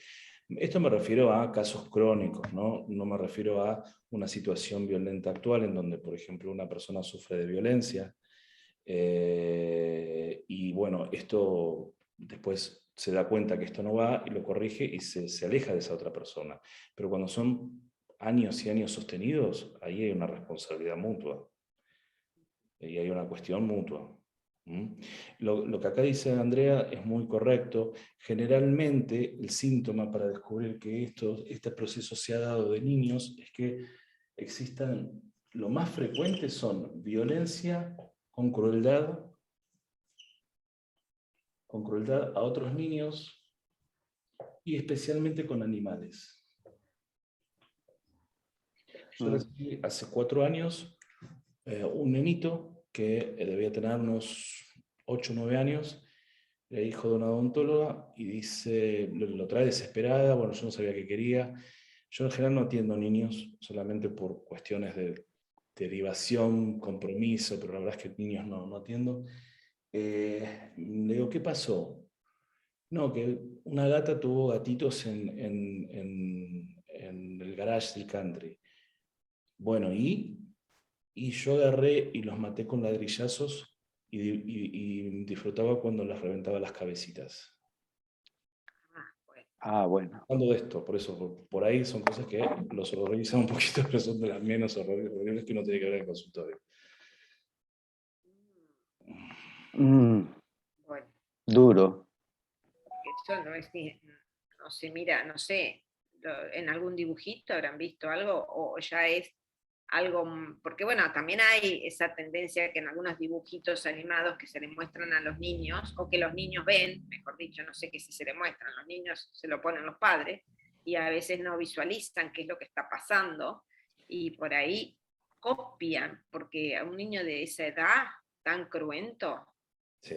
Esto me refiero a casos crónicos, ¿no? No me refiero a una situación violenta actual en donde, por ejemplo, una persona sufre de violencia y bueno, esto después se da cuenta que esto no va y lo corrige y se aleja de esa otra persona. Pero cuando son años y años sostenidos, ahí hay una responsabilidad mutua y hay una cuestión mutua. Lo que acá dice Andrea es muy correcto. Generalmente el síntoma para descubrir que este proceso se ha dado de niños es que existan, lo más frecuente son violencia con crueldad a otros niños y especialmente con animales. Yo recibí hace 4 años un nenito que debía tener unos 8 o 9 años, era hijo de una odontóloga, y dice, lo trae desesperada, bueno, yo no sabía qué quería. Yo en general no atiendo niños, solamente por cuestiones de derivación, compromiso, pero la verdad es que niños no atiendo. Le digo, ¿qué pasó? No, que una gata tuvo gatitos en el garage del country. Bueno, y yo agarré y los maté con ladrillazos y disfrutaba cuando les reventaba las cabecitas. Bueno. Ah, bueno. Hablando de esto, por eso, por ahí son cosas que los horrorizan un poquito, pero son de las menos horribles que uno tiene que ver en el consultorio. Bueno, Duro. eso no es ni, no se mira, no sé, en algún dibujito habrán visto algo o ya es algo, porque bueno, también hay esa tendencia que en algunos dibujitos animados que se le muestran a los niños, o que los niños ven, mejor dicho, no sé qué si se le muestran, los niños se lo ponen los padres, y a veces no visualizan qué es lo que está pasando, y por ahí copian, porque a un niño de esa edad tan cruento, Sí.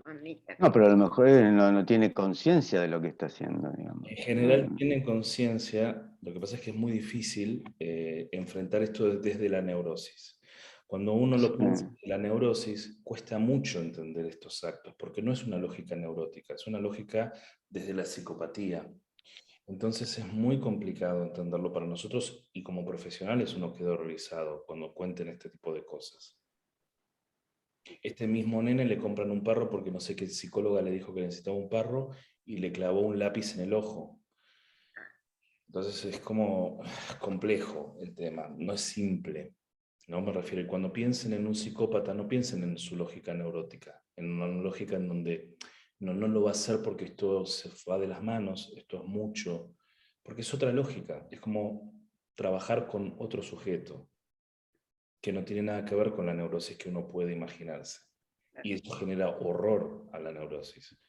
mamita. No, pero a lo mejor él no tiene conciencia de lo que está haciendo, digamos. En general tienen conciencia, lo que pasa es que es muy difícil enfrentar esto desde la neurosis. Cuando uno lo piensa en la neurosis, cuesta mucho entender estos actos, porque no es una lógica neurótica, es una lógica desde la psicopatía. Entonces es muy complicado entenderlo para nosotros y como profesionales uno queda horrorizado cuando cuenten este tipo de cosas. Este mismo nene le compran un perro porque no sé qué psicóloga le dijo que necesitaba un perro y le clavó un lápiz en el ojo. Entonces es como complejo el tema, no es simple. No me refiero, y cuando piensen en un psicópata, no piensen en su lógica neurótica, en una lógica en donde no lo va a hacer porque esto se va de las manos, esto es mucho, porque es otra lógica, es como trabajar con otro sujeto, que no tiene nada que ver con la neurosis que uno puede imaginarse. Y eso genera horror a la neurosis.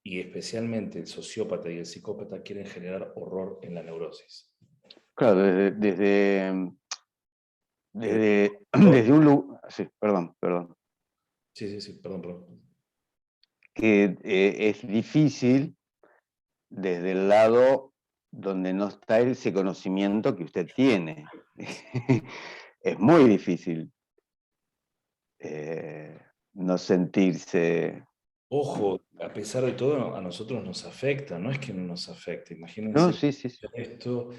Y especialmente el sociópata y el psicópata quieren generar horror en la neurosis. Claro, desde un lugar, sí, perdón, Sí, perdón. que es difícil desde el lado donde no está ese conocimiento que usted tiene. Es muy difícil no sentirse... Ojo, a pesar de todo, a nosotros nos afecta, no es que no nos afecte. No, Imagínense sí, sí, sí. esto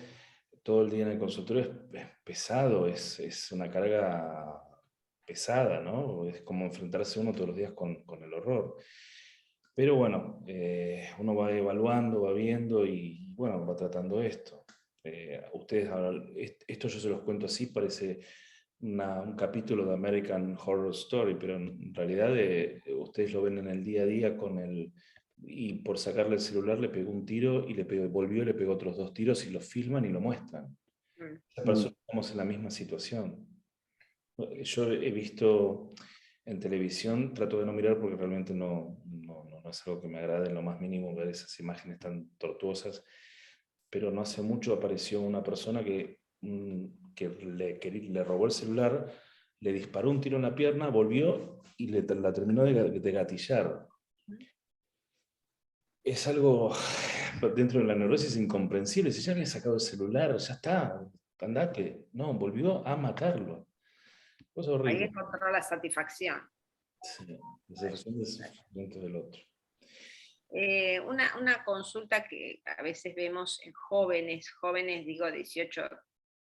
todo el día en el consultorio es pesado, es una carga pesada, ¿no? Es como enfrentarse uno todos los días con el horror. Pero bueno, uno va evaluando, va viendo y bueno, va tratando esto. Ustedes, esto yo se los cuento así, parece un capítulo de American Horror Story, pero en realidad ustedes lo ven en el día a día y por sacarle el celular le pegó un tiro y volvió y le pegó otros 2 tiros y lo filman y lo muestran. Esa persona estamos en la misma situación. Yo he visto en televisión, trato de no mirar porque realmente no es algo que me agrade en lo más mínimo ver esas imágenes tan tortuosas, pero no hace mucho apareció una persona que le robó el celular, le disparó un tiro en la pierna, volvió y la terminó de gatillar. Es algo dentro de la neurosis incomprensible. Si ya había sacado el celular, ya está, andate. No, volvió a matarlo. Cosa Ahí horrible. encontró la satisfacción. Sí, la sensación de sufrimiento del otro. Una consulta que a veces vemos en jóvenes digo 18,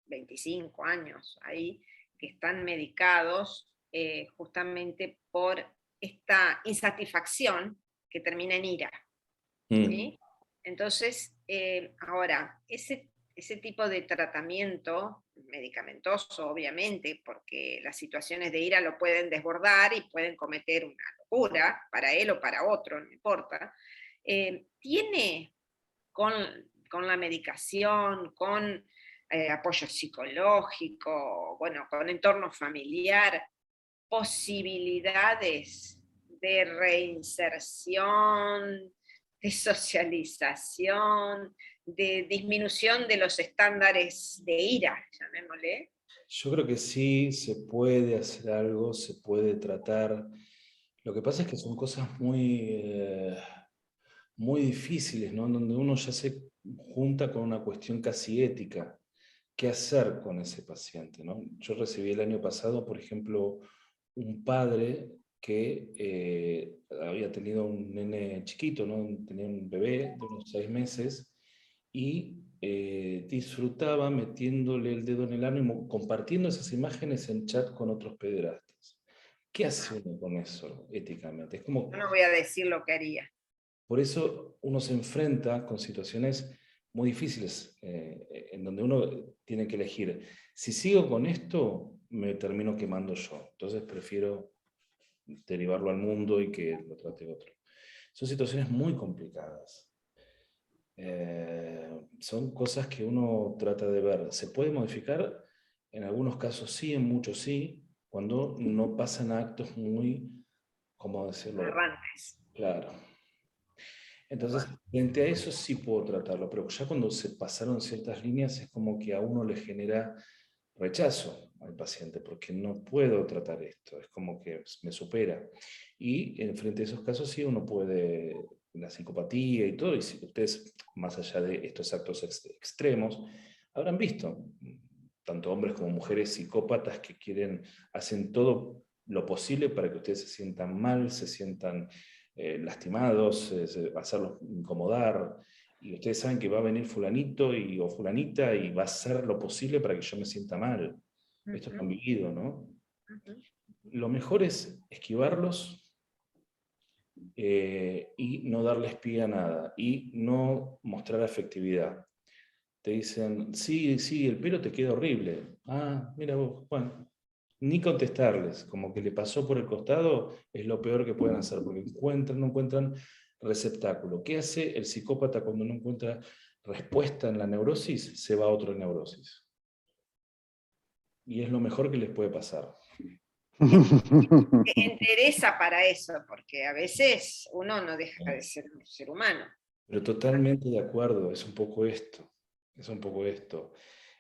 25 años ahí, que están medicados justamente por esta insatisfacción que termina en ira. ¿Sí? Entonces, ahora, ese tipo de tratamiento medicamentoso, obviamente, porque las situaciones de ira lo pueden desbordar y pueden cometer una locura para él o para otro, no importa, tiene con la medicación, con apoyo psicológico, bueno, con entorno familiar, posibilidades de reinserción, de socialización, de disminución de los estándares de ira, llamémosle. Yo creo que sí se puede hacer algo, se puede tratar. Lo que pasa es que son cosas muy difíciles, ¿no? Donde uno ya se junta con una cuestión casi ética. ¿Qué hacer con ese paciente, ¿no? Yo recibí el año pasado, por ejemplo, un padre que había tenido un nene chiquito, ¿no? Tenía un bebé de unos 6 meses y disfrutaba metiéndole el dedo en el ano y compartiendo esas imágenes en chat con otros pederastas. ¿Qué hace uno con eso éticamente? Es como, Yo no voy a decir lo que haría. por eso uno se enfrenta con situaciones muy difíciles, en donde uno tiene que elegir, si sigo con esto, me termino quemando yo. Entonces prefiero derivarlo al mundo y que lo trate otro. Son situaciones muy complicadas. Son cosas que uno trata de ver. ¿Se puede modificar? En algunos casos sí, en muchos sí, cuando no pasan a actos muy, ¿cómo decirlo? Arranques. Claro. Entonces, frente a eso sí puedo tratarlo, pero ya cuando se pasaron ciertas líneas es como que a uno le genera rechazo al paciente, porque no puedo tratar esto, es como que me supera. Y frente a esos casos sí uno puede, la psicopatía y todo, y si ustedes, más allá de estos actos extremos, habrán visto tanto hombres como mujeres psicópatas que hacen todo lo posible para que ustedes se sientan mal, se sientan lastimados, hacerlos incomodar, y ustedes saben que va a venir fulanito o fulanita y va a hacer lo posible para que yo me sienta mal. Esto es convivido, ¿no? Lo mejor es esquivarlos y no darles pie a nada y no mostrar afectividad. Te dicen, sí, sí, el pelo te queda horrible. Ah, mira vos, bueno, ni contestarles, como que le pasó por el costado, es lo peor que pueden hacer, porque no encuentran receptáculo. ¿Qué hace el psicópata cuando no encuentra respuesta en la neurosis? Se va a otra neurosis. Y es lo mejor que les puede pasar. Interesa para eso, porque a veces uno no deja de ser un ser humano. Pero totalmente de acuerdo, es un poco esto. Es un poco esto.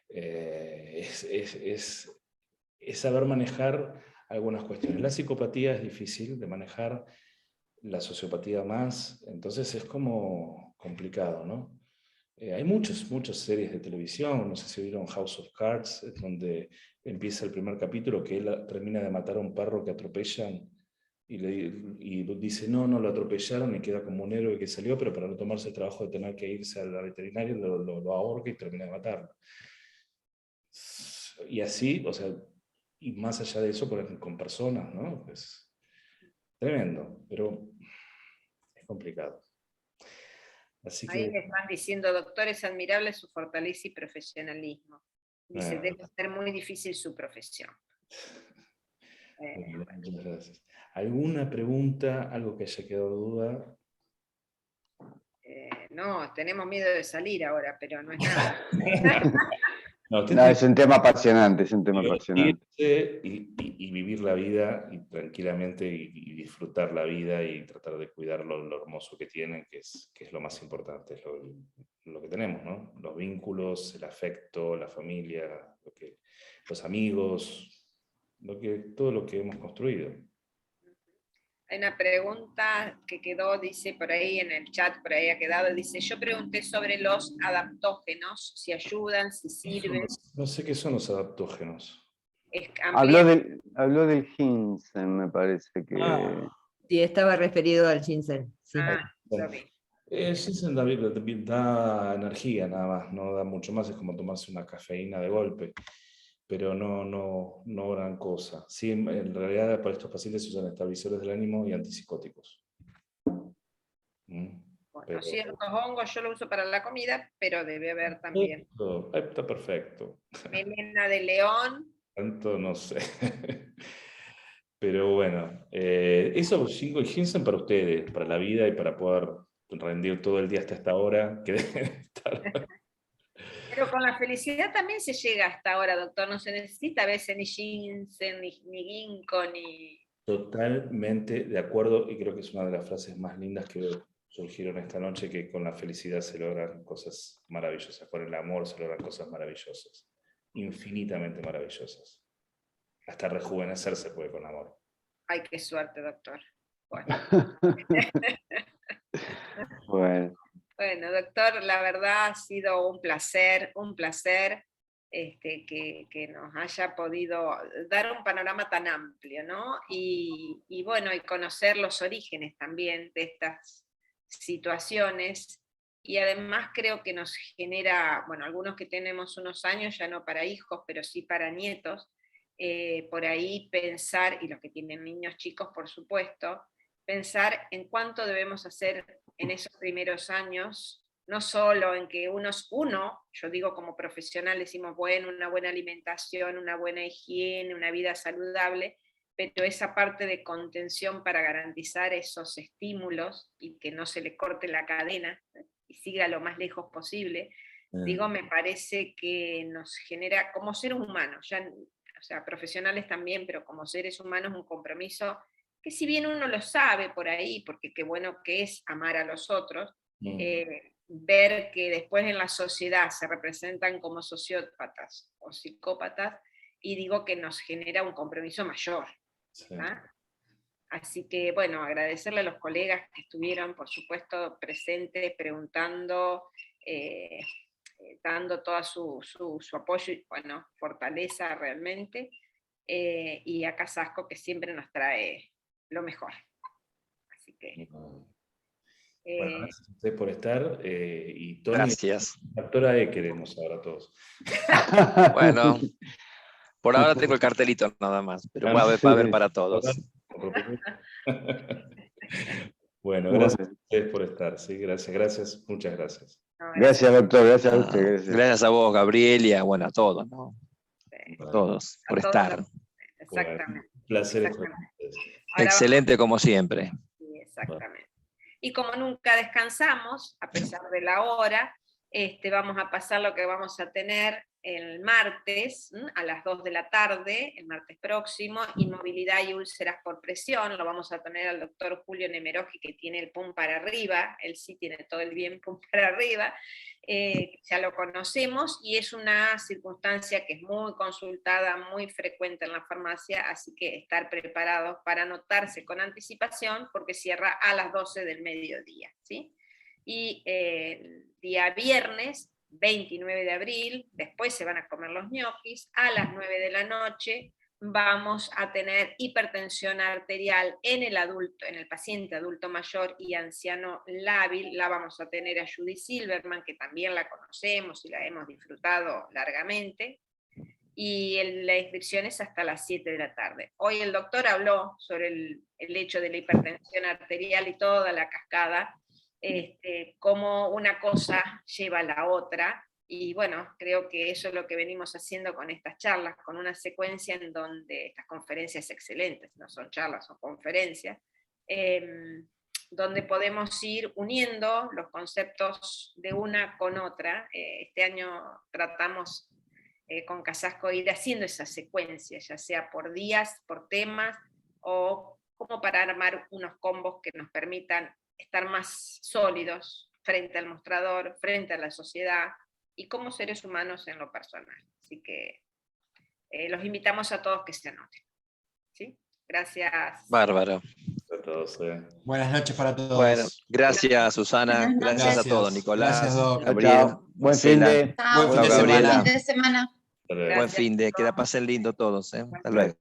Es saber manejar algunas cuestiones. La psicopatía es difícil de manejar, la sociopatía más, entonces es como complicado, ¿no? Hay muchas series de televisión, no sé si vieron House of Cards, donde empieza el primer capítulo que él termina de matar a un perro que atropellan y dice, no, lo atropellaron y queda como un héroe que salió, pero para no tomarse el trabajo de tener que irse a la veterinaria, lo ahorca y termina de matarlo. Y así, o sea, y más allá de eso con personas, ¿no? Pues tremendo, pero es complicado. Así Ahí que... le están diciendo, doctor, es admirable su fortaleza y profesionalismo. Dice, debe ser muy difícil su profesión. Bueno, muchas gracias. ¿Alguna pregunta, algo que haya quedado duda? No, tenemos miedo de salir ahora, pero no es nada. No, No, es un tema apasionante, es un tema apasionante. Y vivir la vida y tranquilamente y disfrutar la vida y tratar de cuidar lo hermoso que tienen, que es lo más importante, es lo que tenemos, ¿no? Los vínculos, el afecto, la familia, los amigos, todo lo que hemos construido. Hay una pregunta que quedó, dice por ahí en el chat, por ahí ha quedado, dice, yo pregunté sobre los adaptógenos, si ayudan, si sirven. No sé qué son los adaptógenos. Habló del ginseng, me parece que... Sí, estaba referido al ginseng. Sí. Lo vi. El ginseng da energía nada más, no da mucho más, es como tomarse una cafeína de golpe, pero no gran cosa. Sí, en realidad para estos pacientes se usan estabilizadores del ánimo y antipsicóticos. Bueno, ciertos hongos yo lo uso para la comida, pero debe haber también. Está perfecto. Melena de león. Tanto no sé. Pero bueno, eso el ginseng para ustedes, para la vida y para poder rendir todo el día hasta esta hora, que deben estar. Pero con la felicidad también se llega hasta ahora, doctor. No se necesita a veces ni ginseng, ni ginkgo, ni... Totalmente de acuerdo, y creo que es una de las frases más lindas que surgieron esta noche, que con la felicidad se logran cosas maravillosas, con el amor se logran cosas maravillosas, infinitamente maravillosas. Hasta rejuvenecer se puede con amor. Ay, qué suerte, doctor. Bueno. Bueno, doctor, la verdad ha sido un placer que nos haya podido dar un panorama tan amplio, ¿no? Y bueno, y conocer los orígenes también de estas situaciones. Y además creo que nos genera, bueno, algunos que tenemos unos años, ya no para hijos, pero sí para nietos, por ahí pensar, y los que tienen niños chicos, por supuesto, pensar en cuánto debemos hacer en esos primeros años, no solo en que yo digo como profesional, decimos, bueno, una buena alimentación, una buena higiene, una vida saludable, pero esa parte de contención para garantizar esos estímulos y que no se le corte la cadena y siga lo más lejos posible, digo, me parece que nos genera, como seres humanos, ya, o sea, profesionales también, pero como seres humanos, un compromiso que si bien uno lo sabe por ahí, porque qué bueno que es amar a los otros, ver que después en la sociedad se representan como sociópatas o psicópatas, y digo que nos genera un compromiso mayor. Sí. Así que, bueno, agradecerle a los colegas que estuvieron, por supuesto, presentes, preguntando, dando todo su apoyo y, bueno, fortaleza realmente, y a Casasco, que siempre nos trae lo mejor. Así que... Bueno, gracias a ustedes por estar. Y Tony, Gracias. doctora E queremos ahora todos. Bueno, por ahora tengo el cartelito nada más, pero va a haber para todos. Bueno, gracias a ustedes por estar. Sí, gracias, muchas gracias. Gracias, doctor, gracias a usted. Gracias a vos, Gabriel, y a todos, ¿no? Bueno, Todos, por todos estar. Exactamente. un placer estar Exactamente. con ustedes. Ahora Excelente como siempre. sí, exactamente. Y como nunca descansamos, a pesar de la hora, vamos a pasar lo que vamos a tener el martes a las 2 de la tarde, el martes próximo, inmovilidad y úlceras por presión. Lo vamos a tener al doctor Julio Nemeroji, que tiene el pum para arriba, él sí tiene todo el bien pum para arriba, ya lo conocemos, y es una circunstancia que es muy consultada, muy frecuente en la farmacia, así que estar preparados para anotarse con anticipación, porque cierra a las 12 del mediodía, ¿sí? Y el día viernes 29 de abril, después se van a comer los ñoquis, a las 9 de la noche vamos a tener hipertensión arterial en el adulto, en el paciente adulto mayor y anciano lábil. La vamos a tener a Judy Silverman, que también la conocemos y la hemos disfrutado largamente, y la inscripción es hasta las 7 de la tarde. Hoy el doctor habló sobre el hecho de la hipertensión arterial y toda la cascada, cómo una cosa lleva a la otra, y bueno, creo que eso es lo que venimos haciendo con estas charlas, con una secuencia en donde estas conferencias excelentes, no son charlas, son conferencias, donde podemos ir uniendo los conceptos de una con otra. Este año tratamos con Casasco ir haciendo esa secuencia, ya sea por días, por temas, o como para armar unos combos que nos permitan estar más sólidos frente al mostrador, frente a la sociedad y como seres humanos en lo personal. Así que los invitamos a todos que se anoten. ¿Sí? Gracias. Bárbaro. A todos, Buenas noches para todos. Bueno, gracias Susana, gracias a todos, Nicolás, Gracias, Doc. Gabriel, Chao. Buen fin Marcela. de. Buen fin de Gabriela. semana. Fin de semana. Hasta luego. Buen fin de, que la pasen lindo todos. Hasta luego.